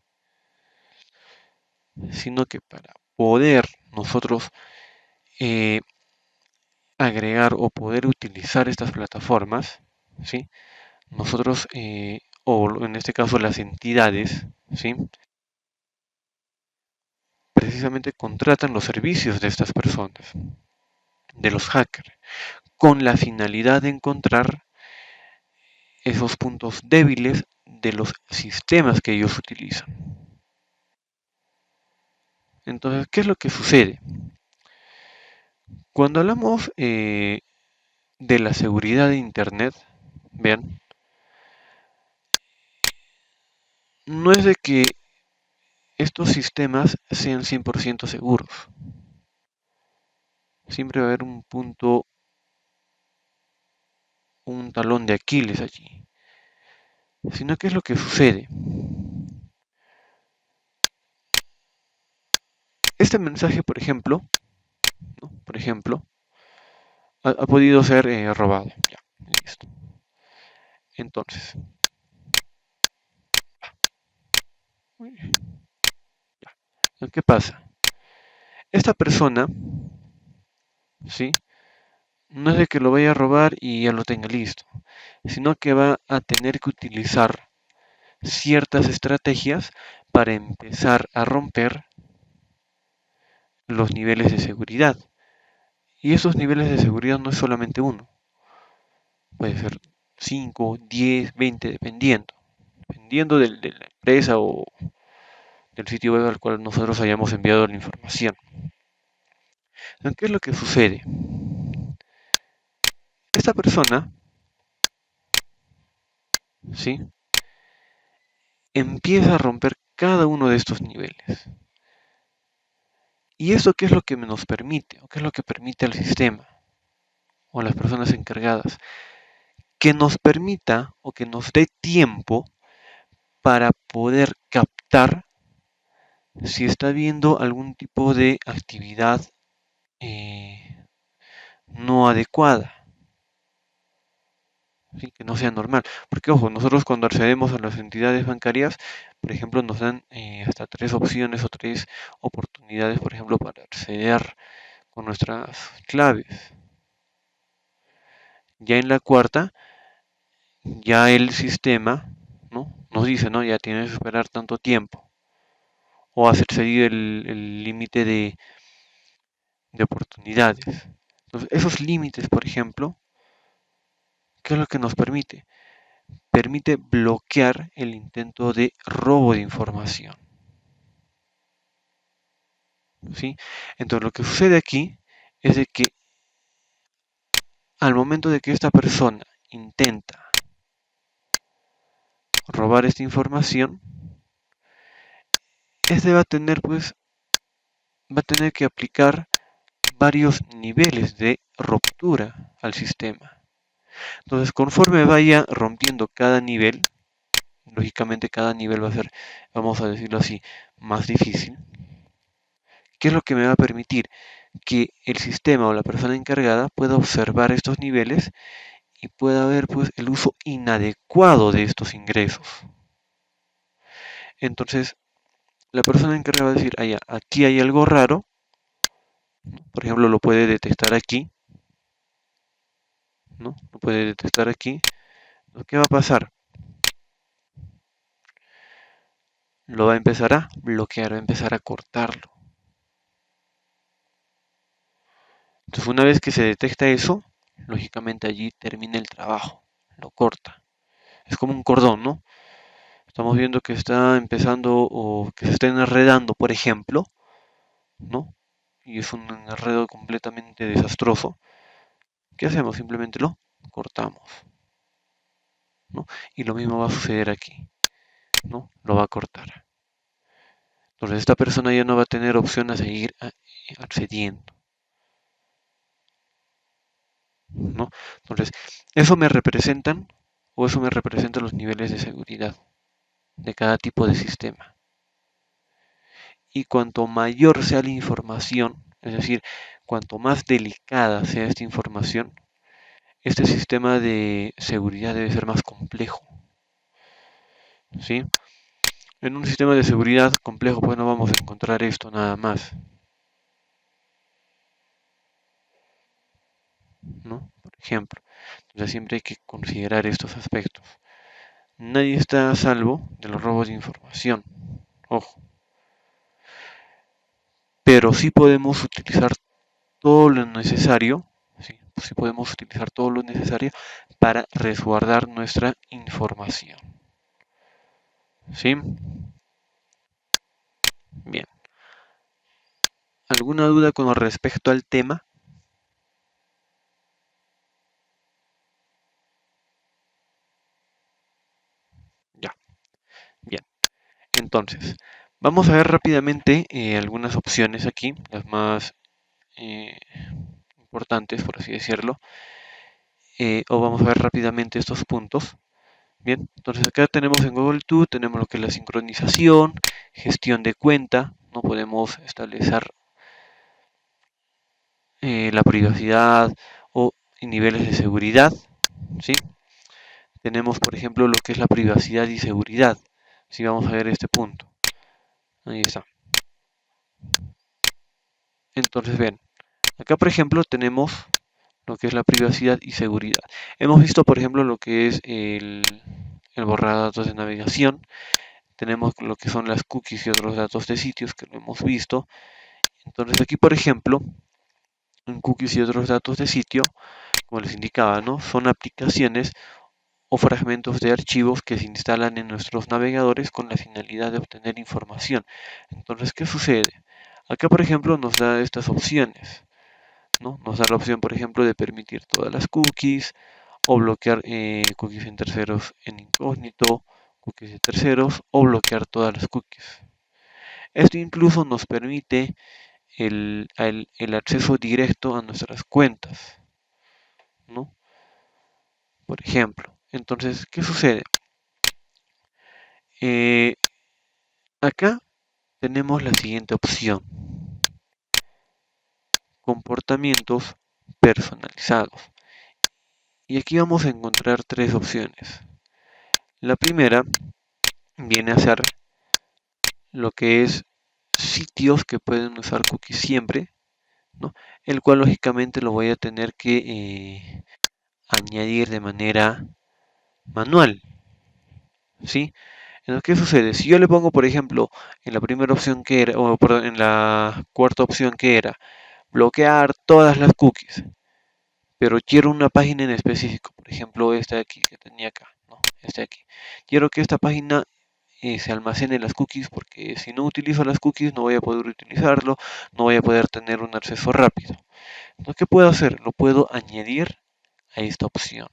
sino que para poder nosotros eh, agregar o poder utilizar estas plataformas, ¿sí? Nosotros, o en este caso las entidades, ¿sí? Precisamente contratan los servicios de estas personas, de los hackers, con la finalidad de encontrar esos puntos débiles de los sistemas que ellos utilizan. Entonces, ¿qué es lo que sucede? Cuando hablamos de la seguridad de Internet, vean, no es de que estos sistemas sean 100% seguros. siempre va a haber un punto, un talón de Aquiles allí. Sino, ¿qué es lo que sucede? Este mensaje, por ejemplo, ¿no? Por ejemplo, ha podido ser robado. Ya, listo. Entonces, ya. ¿Qué pasa? Esta persona, ¿sí? No es de que lo vaya a robar y ya lo tenga listo, sino que va a tener que utilizar ciertas estrategias para empezar a romper los niveles de seguridad. Y esos niveles de seguridad no es solamente uno, puede ser 5, 10, 20, dependiendo de la empresa o del sitio web al cual nosotros hayamos enviado la información. ¿Qué es lo que sucede? Esta persona, ¿sí? Empieza a romper cada uno de estos niveles. ¿Y eso qué es lo que nos permite? ¿O qué es lo que permite al sistema o a las personas encargadas? Que nos permita o que nos dé tiempo para poder captar si está habiendo algún tipo de actividad no adecuada, ¿sí? Que no sea normal. Porque, ojo, nosotros cuando accedemos a las entidades bancarias, por ejemplo, nos dan hasta tres opciones o tres oportunidades, por ejemplo, para acceder con nuestras claves. Ya en la cuarta, ya el sistema, ¿no? Nos dice, ¿no? Ya tienes que esperar tanto tiempo. O has excedido el límite de oportunidades. Entonces, esos límites, por ejemplo, ¿qué es lo que nos permite? Permite bloquear el intento de robo de información. ¿Sí? Entonces, lo que sucede aquí es de que al momento de que esta persona intenta robar esta información, este va a tener que aplicar varios niveles de ruptura al sistema. Entonces, conforme vaya rompiendo cada nivel, lógicamente cada nivel va a ser, vamos a decirlo así, más difícil. ¿Qué es lo que me va a permitir? Que el sistema o la persona encargada pueda observar estos niveles y pueda ver pues el uso inadecuado de estos ingresos. Entonces, la persona encargada va a decir, ah, ya, aquí hay algo raro, por ejemplo, lo puede detectar aquí, ¿no? Lo puede detectar aquí. ¿Qué va a pasar? Lo va a empezar a bloquear, va a empezar a cortarlo. Entonces, una vez que se detecta eso, lógicamente allí termina el trabajo, lo corta. Es como un cordón, ¿no? Estamos viendo que está empezando o que se está enredando, por ejemplo, ¿no? Y es un enredo completamente desastroso. ¿Qué hacemos? Simplemente lo cortamos, ¿no? Y lo mismo va a suceder aquí, ¿no? Lo va a cortar. Entonces esta persona ya no va a tener opción a seguir accediendo, ¿no? Entonces, eso me representan o eso me representa los niveles de seguridad de cada tipo de sistema. Y cuanto mayor sea la información, es decir, cuanto más delicada sea esta información, este sistema de seguridad debe ser más complejo, ¿sí? En un sistema de seguridad complejo, pues no vamos a encontrar esto nada más, ¿no? Por ejemplo, entonces siempre hay que considerar estos aspectos. Nadie está a salvo de los robos de información, ojo, pero sí podemos utilizar todo lo necesario, sí podemos utilizar todo lo necesario para resguardar nuestra información, ¿sí? Bien. ¿Alguna duda con respecto al tema? Ya, bien. Entonces, vamos a ver rápidamente algunas opciones aquí, las más eh, importantes, por así decirlo, o vamos a ver rápidamente estos puntos. Bien, entonces acá tenemos en Google To, tenemos lo que es la sincronización, gestión de cuenta, no podemos establecer la privacidad o niveles de seguridad, ¿sí? Tenemos, por ejemplo, lo que es la privacidad y seguridad. Si vamos a ver este punto, ahí está. Entonces, ven, acá, por ejemplo, tenemos lo que es la privacidad y seguridad. Hemos visto, por ejemplo, lo que es el borrar datos de navegación. Tenemos lo que son las cookies y otros datos de sitios que lo hemos visto. Entonces, aquí, por ejemplo, en cookies y otros datos de sitio, como les indicaba, ¿no? Son aplicaciones o fragmentos de archivos que se instalan en nuestros navegadores con la finalidad de obtener información. Entonces, ¿qué sucede? Acá, por ejemplo, nos da estas opciones, ¿no? Nos da la opción, por ejemplo, de permitir todas las cookies o bloquear cookies en terceros en incógnito, cookies de terceros o bloquear todas las cookies. Esto incluso nos permite el acceso directo a nuestras cuentas, ¿no? Por ejemplo. Entonces, ¿qué sucede? Eh, Acá tenemos la siguiente opción: comportamientos personalizados. Y aquí vamos a encontrar tres opciones. La primera viene a ser lo que es sitios que pueden usar cookies siempre, ¿no? El cual lógicamente lo voy a tener que añadir de manera manual, ¿sí? Entonces, ¿qué sucede? Si yo le pongo, por ejemplo, en la primera opción que era, o perdón, en la cuarta opción que era bloquear todas las cookies, pero quiero una página en específico, por ejemplo, esta de aquí que tenía acá, ¿no? Esta de aquí. Quiero que esta página se almacene las cookies porque si no utilizo las cookies no voy a poder utilizarlo, no voy a poder tener un acceso rápido. Entonces, ¿qué puedo hacer? Lo puedo añadir a esta opción.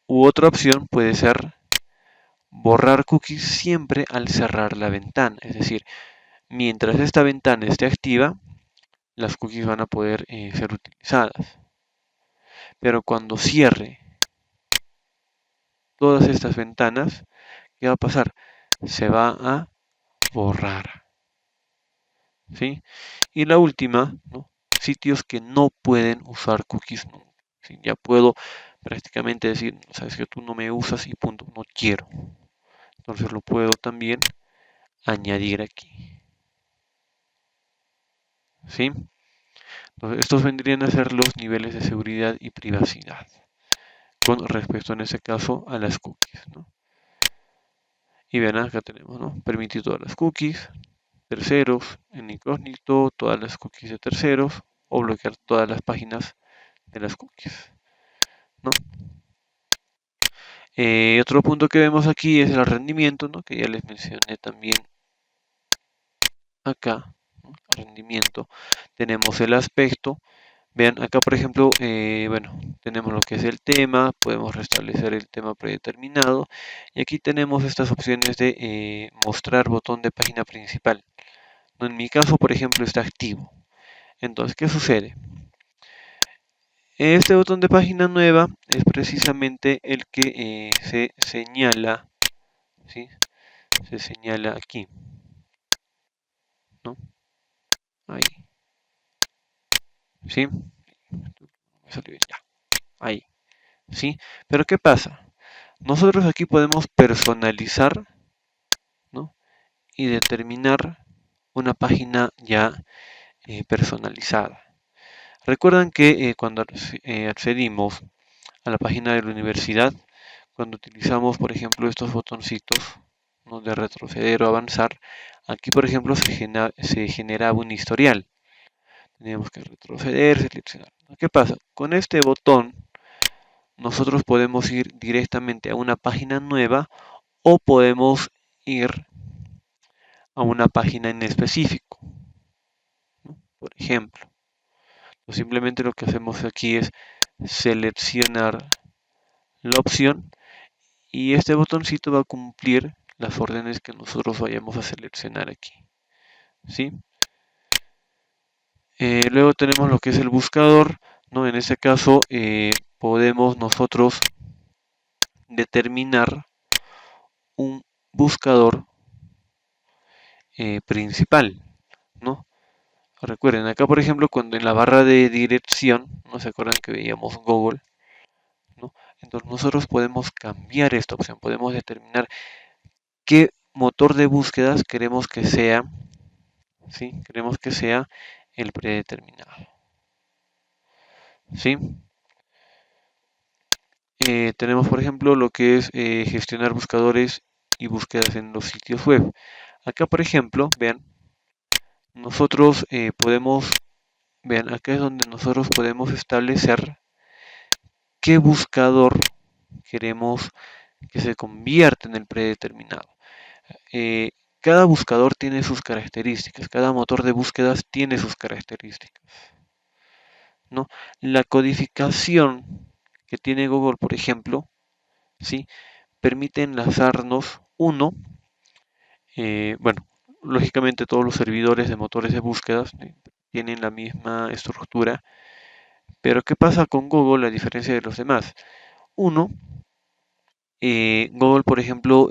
U otra opción puede ser borrar cookies siempre al cerrar la ventana. Es decir, mientras esta ventana esté activa, las cookies van a poder ser utilizadas. Pero cuando cierre todas estas ventanas, ¿qué va a pasar? Se va a borrar, ¿sí? Y la última, ¿no? Sitios que no pueden usar cookies nunca. ¿Sí? Ya puedo prácticamente decir, sabes que tú no me usas y punto, no quiero. Entonces lo puedo también añadir aquí, ¿sí? Entonces, estos vendrían a ser los niveles de seguridad y privacidad con respecto en este caso a las cookies, ¿no? Y ven, acá tenemos, ¿no? Permitir todas las cookies, terceros, en incógnito, todas las cookies de terceros o bloquear todas las páginas de las cookies, ¿no? Otro punto que vemos aquí es el rendimiento, ¿no? Que ya les mencioné también acá, ¿no? Rendimiento. Tenemos el aspecto. Vean, acá por ejemplo, bueno, tenemos lo que es el tema, podemos restablecer el tema predeterminado y aquí tenemos estas opciones de mostrar botón de página principal. En mi caso, por ejemplo, está activo. Entonces, ¿qué sucede? Este botón de página nueva es precisamente el que se señala, ¿sí? Se señala aquí, ¿no? Ahí, ¿sí? Me salió bien, ya, ahí, ¿sí? Pero ¿qué pasa? Nosotros aquí podemos personalizar, ¿no? Y determinar una página ya personalizada. Recuerdan que cuando accedimos a la página de la universidad, cuando utilizamos, por ejemplo, estos botoncitos, ¿no? De retroceder o avanzar, aquí, por ejemplo, se generaba un historial. Teníamos que retroceder, seleccionar. ¿Qué pasa? Con este botón, nosotros podemos ir directamente a una página nueva o podemos ir a una página en específico, ¿no? Por ejemplo, simplemente lo que hacemos aquí es seleccionar la opción y este botoncito va a cumplir las órdenes que nosotros vayamos a seleccionar aquí, ¿sí? Luego tenemos lo que es el buscador, ¿no? En este caso podemos nosotros determinar un buscador principal, ¿no? Recuerden, acá por ejemplo, cuando en la barra de dirección, ¿no se acuerdan que veíamos Google? ¿No? Entonces nosotros podemos cambiar esta opción, podemos determinar qué motor de búsquedas queremos que sea, ¿sí? Queremos que sea el predeterminado, ¿sí? Tenemos por ejemplo lo que es gestionar buscadores y búsquedas en los sitios web. Acá por ejemplo, vean, nosotros vean, acá es donde nosotros podemos establecer qué buscador queremos que se convierta en el predeterminado. Eh, Cada buscador tiene sus características, cada motor de búsquedas tiene sus características, ¿no? La codificación que tiene Google, por ejemplo, ¿sí? Permite enlazarnos uno, bueno, lógicamente todos los servidores de motores de búsquedas tienen la misma estructura, pero ¿qué pasa con Google a diferencia de los demás? Uno, Google, por ejemplo,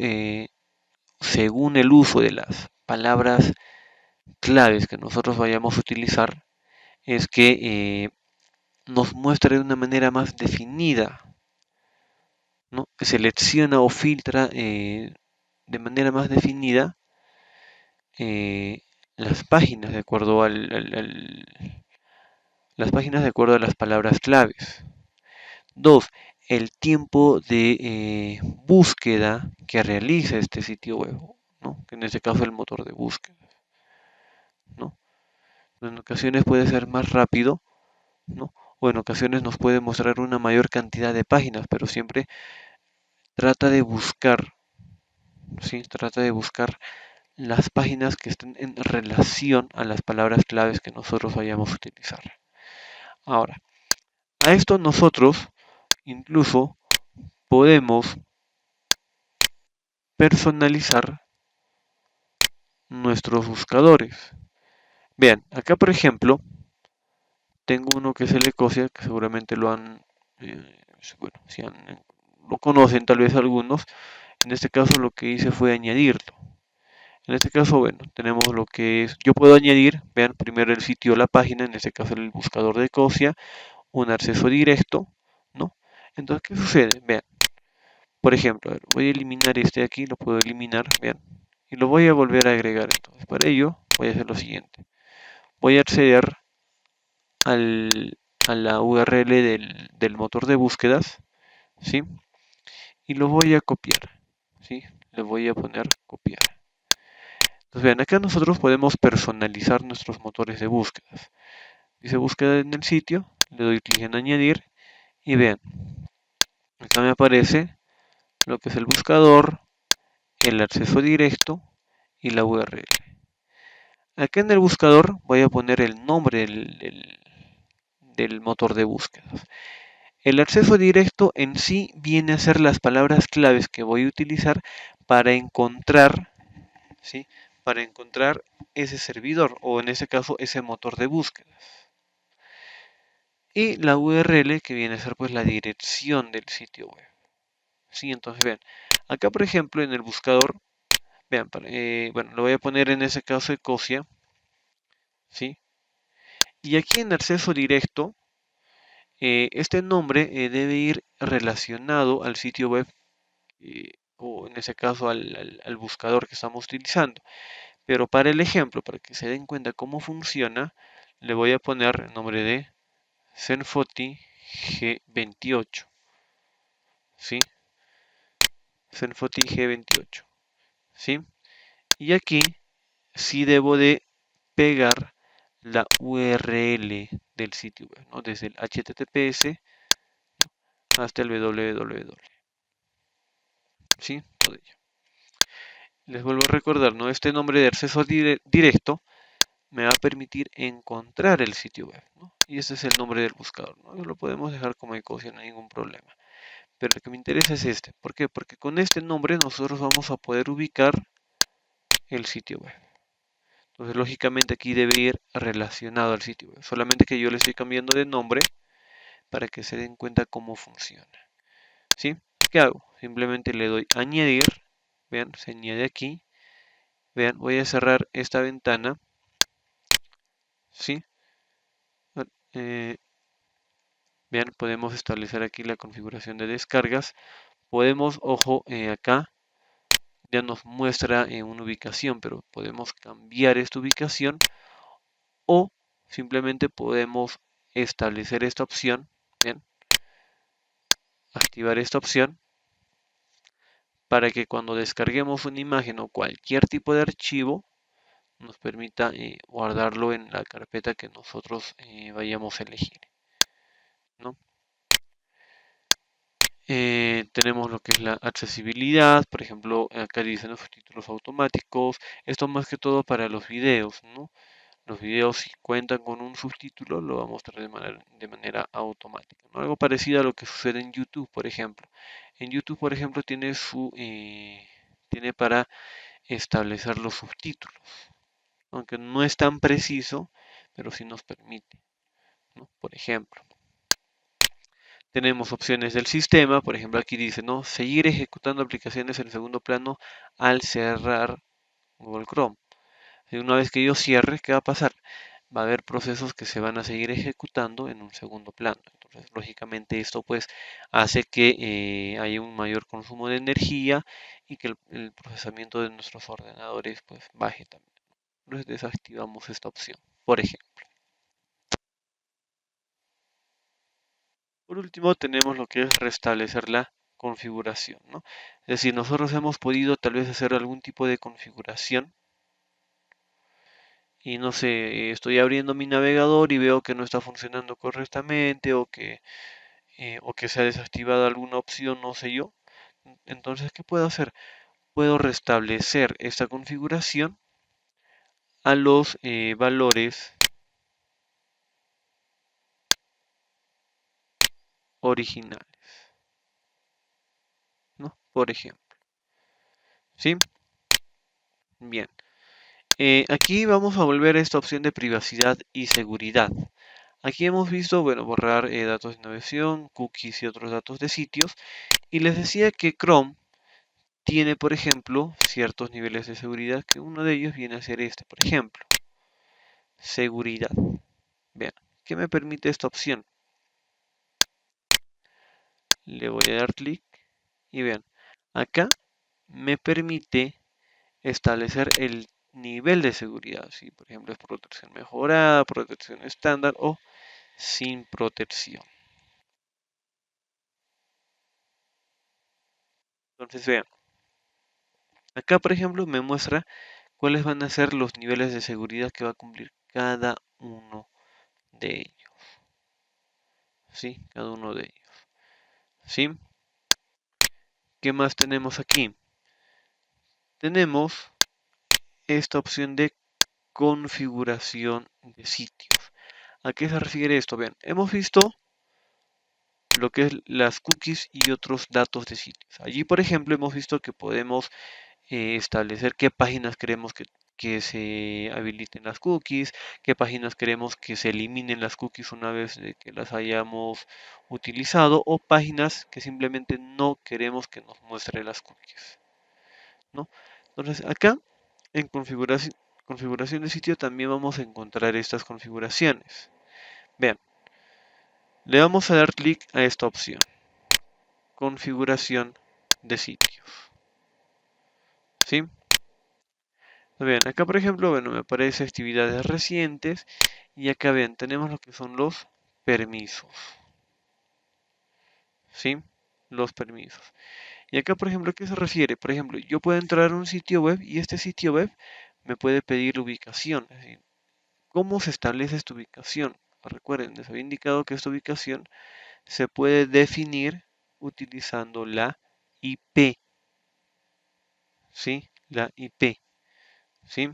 según el uso de las palabras claves que nosotros vayamos a utilizar, es que nos muestra de una manera más definida, ¿no? Selecciona o filtra de manera más definida eh, las páginas de acuerdo las páginas de acuerdo a las palabras claves. Dos, el tiempo de búsqueda que realiza este sitio web, ¿no? Que en este caso es el motor de búsqueda, ¿no? En ocasiones puede ser más rápido, ¿no? O en ocasiones nos puede mostrar una mayor cantidad de páginas, pero siempre trata de buscar, ¿sí? Trata de buscar las páginas que estén en relación a las palabras claves que nosotros vayamos a utilizar. Ahora, a esto nosotros incluso podemos personalizar nuestros buscadores. Vean, acá por ejemplo, tengo uno que es el Ecosia, que seguramente lo han, bueno, si lo conocen tal vez algunos. En este caso lo que hice fue añadirlo. En este caso, bueno, tenemos lo que es, yo puedo añadir, vean, primero el sitio o la página, en este caso el buscador de Ecosia, un acceso directo, ¿no? Entonces, ¿qué sucede? Vean, por ejemplo, a ver, voy a eliminar este de aquí, lo puedo eliminar, vean, y lo voy a volver a agregar. Entonces, para ello, voy a hacer lo siguiente. Voy a acceder a la URL del motor de búsquedas, ¿sí? Y lo voy a copiar, ¿sí? Le voy a poner copiar. Entonces, vean, acá nosotros podemos personalizar nuestros motores de búsquedas. Dice búsqueda en el sitio, le doy clic en añadir y vean, acá me aparece lo que es el buscador, el acceso directo y la URL. Acá en el buscador voy a poner el nombre del motor de búsquedas. El acceso directo en sí viene a ser las palabras claves que voy a utilizar para encontrar, ¿sí? Para encontrar ese servidor o en ese caso ese motor de búsquedas. Y la URL que viene a ser pues la dirección del sitio web. ¿Sí? Entonces vean, acá por ejemplo en el buscador, vean, bueno, lo voy a poner en ese caso Ecosia, ¿sí? Y aquí en acceso directo, este nombre debe ir relacionado al sitio web o en ese caso al buscador que estamos utilizando. Pero para el ejemplo, para que se den cuenta cómo funciona, le voy a poner el nombre de Zenfoti G28, ¿sí? Zenfoti G28, ¿sí? Y aquí sí debo de pegar la URL del sitio web, ¿no? Desde el HTTPS hasta el www, ¿sí? Todo ello. Les vuelvo a recordar, ¿no? Este nombre de acceso directo me va a permitir encontrar el sitio web, ¿no? Y ese es el nombre del buscador, ¿no? Lo podemos dejar como Ecosia, no hay ningún problema. Pero el que me interesa es este. ¿Por qué? Porque con este nombre nosotros vamos a poder ubicar el sitio web. Entonces, lógicamente aquí debe ir relacionado al sitio web. Solamente que yo le estoy cambiando de nombre para que se den cuenta cómo funciona. ¿Sí? ¿Qué hago? Simplemente le doy añadir. Vean, se añade aquí. Vean, voy a cerrar esta ventana. ¿Sí? Eh, Vean, podemos establecer aquí la configuración de descargas. Podemos, ojo, acá ya nos muestra una ubicación, pero podemos cambiar esta ubicación o simplemente podemos establecer esta opción. Bien, activar esta opción para que cuando descarguemos una imagen o cualquier tipo de archivo nos permita guardarlo en la carpeta que nosotros vayamos a elegir, ¿no? Tenemos lo que es la accesibilidad, por ejemplo, acá dicen los subtítulos automáticos. Esto más que todo para los videos, ¿no? Los videos, si cuentan con un subtítulo, lo va a mostrar de manera automática, ¿no? Algo parecido a lo que sucede en YouTube, por ejemplo. En YouTube, por ejemplo, tiene para establecer los subtítulos, aunque no es tan preciso, pero sí nos permite, ¿no? Por ejemplo, tenemos opciones del sistema, por ejemplo, aquí dice, ¿no? Seguir ejecutando aplicaciones en segundo plano al cerrar Google Chrome. Y una vez que yo cierre, ¿qué va a pasar? Va a haber procesos que se van a seguir ejecutando en un segundo plano. Entonces, lógicamente, esto pues hace que haya un mayor consumo de energía y que el procesamiento de nuestros ordenadores pues baje también. Entonces, desactivamos esta opción, por ejemplo. Por último, tenemos lo que es restablecer la configuración, ¿no? Es decir, nosotros hemos podido tal vez hacer algún tipo de configuración y no sé, estoy abriendo mi navegador y veo que no está funcionando correctamente o que se ha desactivado alguna opción, no sé yo. Entonces, ¿qué puedo hacer? Puedo restablecer esta configuración a los valores originales, ¿no? Por ejemplo, ¿sí? Bien. Aquí vamos a volver a esta opción de privacidad y seguridad. Aquí hemos visto, bueno, borrar datos de navegación, cookies y otros datos de sitios. Y les decía que Chrome tiene, por ejemplo, ciertos niveles de seguridad, que uno de ellos viene a ser este, por ejemplo, seguridad. Vean, ¿qué me permite esta opción? Le voy a dar clic y vean, acá me permite establecer el nivel de seguridad. Si, por ejemplo, es protección mejorada, protección estándar o sin protección. Entonces, vean, acá, por ejemplo, me muestra cuáles van a ser los niveles de seguridad que va a cumplir cada uno de ellos. ¿Sí? Cada uno de ellos. ¿Sí? ¿Qué más tenemos aquí? Tenemos esta opción de configuración de sitios. ¿A qué se refiere esto? Vean, hemos visto lo que es las cookies y otros datos de sitios. Allí, por ejemplo, hemos visto que podemos establecer qué páginas queremos que se habiliten las cookies, qué páginas queremos que se eliminen las cookies una vez de que las hayamos utilizado o páginas que simplemente no queremos que nos muestre las cookies, ¿no? Entonces acá en configuración de sitio también vamos a encontrar estas configuraciones. Vean, le vamos a dar clic a esta opción, configuración de sitios, ¿sí? Bien, acá por ejemplo, bueno, me aparece actividades recientes y acá ven, tenemos lo que son los permisos, ¿sí? Los permisos. Y acá por ejemplo, ¿a qué se refiere? Por ejemplo, yo puedo entrar a un sitio web y este sitio web me puede pedir la ubicación. Es decir, ¿cómo se establece esta ubicación? Recuerden, les había indicado que esta ubicación se puede definir utilizando la IP, ¿sí? La IP, ¿sí?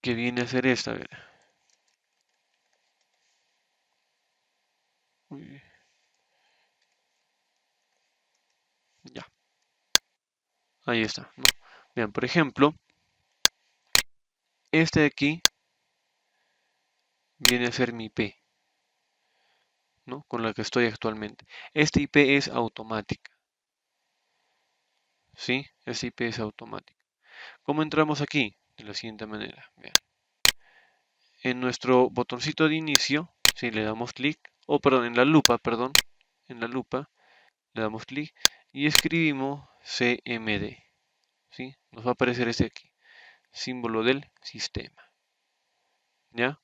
Que viene a ser esta, a ver. Uy, ya, ahí está, ¿no? Vean, por ejemplo, este de aquí viene a ser mi IP, ¿no? Con la que estoy actualmente. Este IP es automática, ¿sí? Este IP es automática. ¿Cómo entramos aquí? De la siguiente manera, vean. En nuestro botoncito de inicio, si le damos clic, o perdón, en la lupa, perdón, en la lupa, le damos clic y escribimos CMD, ¿sí? Nos va a aparecer este aquí, símbolo del sistema, ¿ya?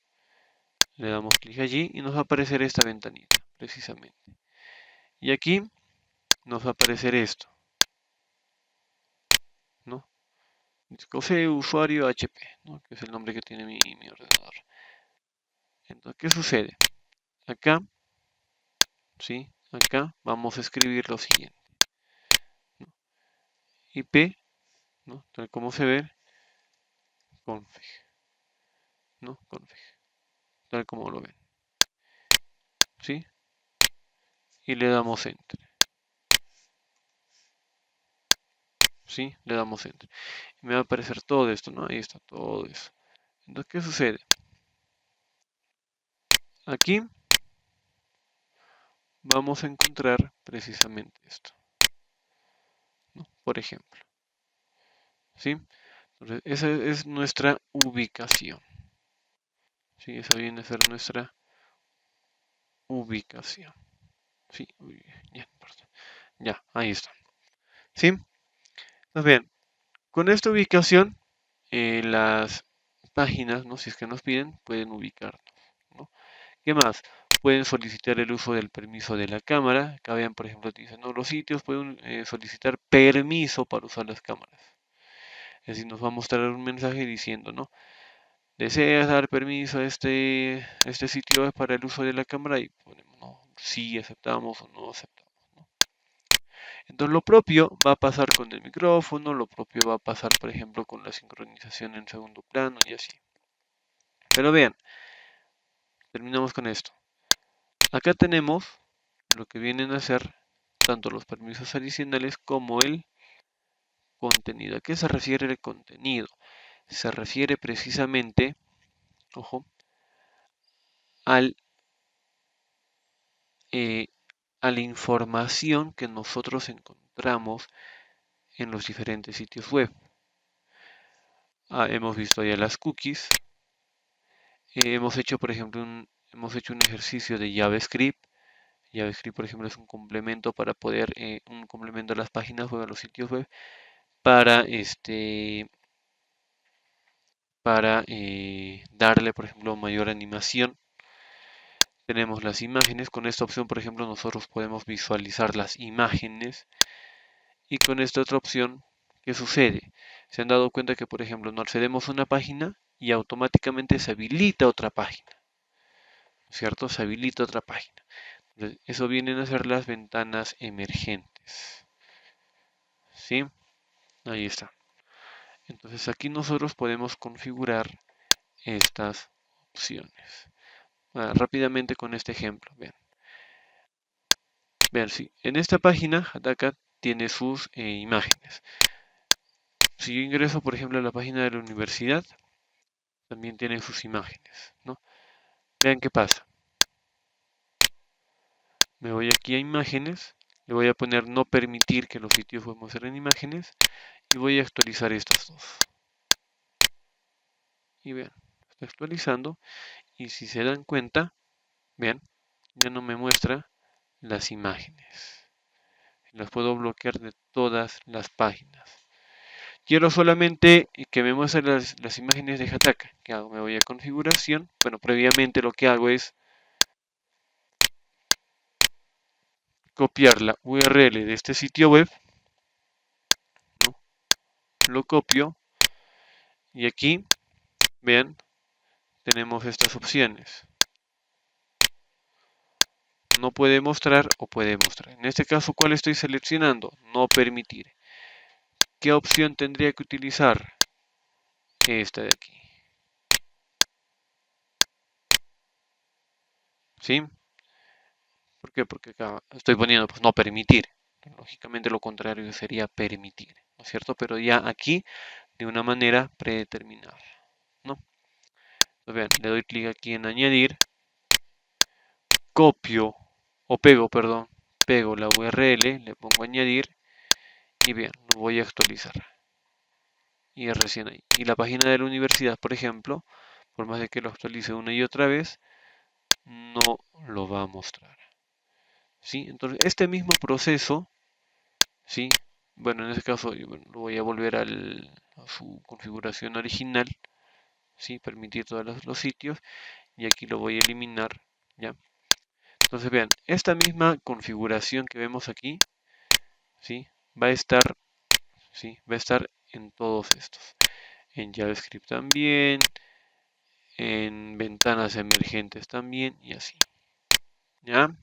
Le damos clic allí y nos va a aparecer esta ventanita, precisamente. Y aquí nos va a aparecer esto, ¿no? Escoge usuario HP, ¿no? Que es el nombre que tiene mi ordenador. Entonces, ¿qué sucede? Acá, ¿sí? Acá vamos a escribir lo siguiente, ¿no? IP, ¿no? Tal como se ve, config, ¿no? Config, tal como lo ven, ¿sí? Y le damos enter, ¿sí? Le damos enter. Y me va a aparecer todo esto, ¿no? Ahí está todo eso. Entonces, ¿qué sucede? Aquí vamos a encontrar precisamente esto, ¿no? Por ejemplo, ¿sí? Entonces, esa es nuestra ubicación, ¿sí? Esa viene a ser nuestra ubicación, ¿sí? Ya, perdón. Ya, ahí está, ¿sí? Entonces, bien, con esta ubicación, las páginas, ¿no? Si es que nos piden, pueden ubicarnos, ¿no? ¿Qué más? Pueden solicitar el uso del permiso de la cámara. Acá vean, por ejemplo, te dicen, no, los sitios pueden solicitar permiso para usar las cámaras. Es decir, nos va a mostrar un mensaje diciendo, ¿no? ¿Deseas dar permiso a este sitio web para el uso de la cámara? Y ponemos, no, sí aceptamos o no aceptamos, ¿no? Entonces lo propio va a pasar con el micrófono, lo propio va a pasar, por ejemplo, con la sincronización en segundo plano y así. Pero vean, terminamos con esto. Acá tenemos lo que vienen a ser tanto los permisos adicionales como el contenido. ¿A qué se refiere el contenido? Se refiere precisamente, ojo, al, eh, a la información que nosotros encontramos en los diferentes sitios web. Hemos visto ya las cookies. Hemos hecho, por ejemplo, hemos hecho un ejercicio de JavaScript. JavaScript, por ejemplo, es un complemento para poder, un complemento a las páginas web, a los sitios web, para darle, por ejemplo, mayor animación. Tenemos las imágenes. Con esta opción, por ejemplo, nosotros podemos visualizar las imágenes. Y con esta otra opción, ¿qué sucede? Se han dado cuenta que, por ejemplo, no accedemos a una página y automáticamente se habilita otra página, ¿cierto? Se habilita otra página. Entonces, eso vienen a ser las ventanas emergentes, ¿sí? Ahí está. Entonces aquí nosotros podemos configurar estas opciones. Rápidamente con este ejemplo, vean. Vean, sí, en esta página Hataka tiene sus imágenes. Si yo ingreso, por ejemplo, a la página de la universidad, también tienen sus imágenes, ¿no? Vean qué pasa. Me voy aquí a imágenes, le voy a poner no permitir que los sitios web muestren imágenes y voy a actualizar estas dos. Y vean, está actualizando y si se dan cuenta, vean, ya no me muestra las imágenes. Las puedo bloquear de todas las páginas. Quiero solamente que me muestre las imágenes de Hataka. ¿Qué hago? Me voy a configuración. Bueno, previamente lo que hago es copiar la URL de este sitio web, ¿no? Lo copio y aquí, vean, tenemos estas opciones. No puede mostrar o puede mostrar. En este caso, ¿cuál estoy seleccionando? No permitir. ¿Qué opción tendría que utilizar? Esta de aquí. ¿Sí? ¿Por qué? Porque acá estoy poniendo pues no permitir. Lógicamente lo contrario sería permitir. ¿no es cierto? Pero ya aquí de una manera predeterminada, ¿no? Entonces, vean, le doy clic aquí en añadir, copio, o pego, perdón, pego la URL, le pongo añadir y vean, lo voy a actualizar. Y es recién ahí. Y la página de la universidad, por ejemplo, por más de que lo actualice una y otra vez, no lo va a mostrar. ¿Sí? Entonces, este mismo proceso, ¿sí? Bueno, en este caso lo voy a volver a su configuración original, ¿sí? Permitir todos los sitios y aquí lo voy a eliminar, ¿ya? Entonces vean, esta misma configuración que vemos aquí, ¿sí? Va a estar, ¿sí? Va a estar en todos estos. En JavaScript también, en ventanas emergentes también y así, ¿ya?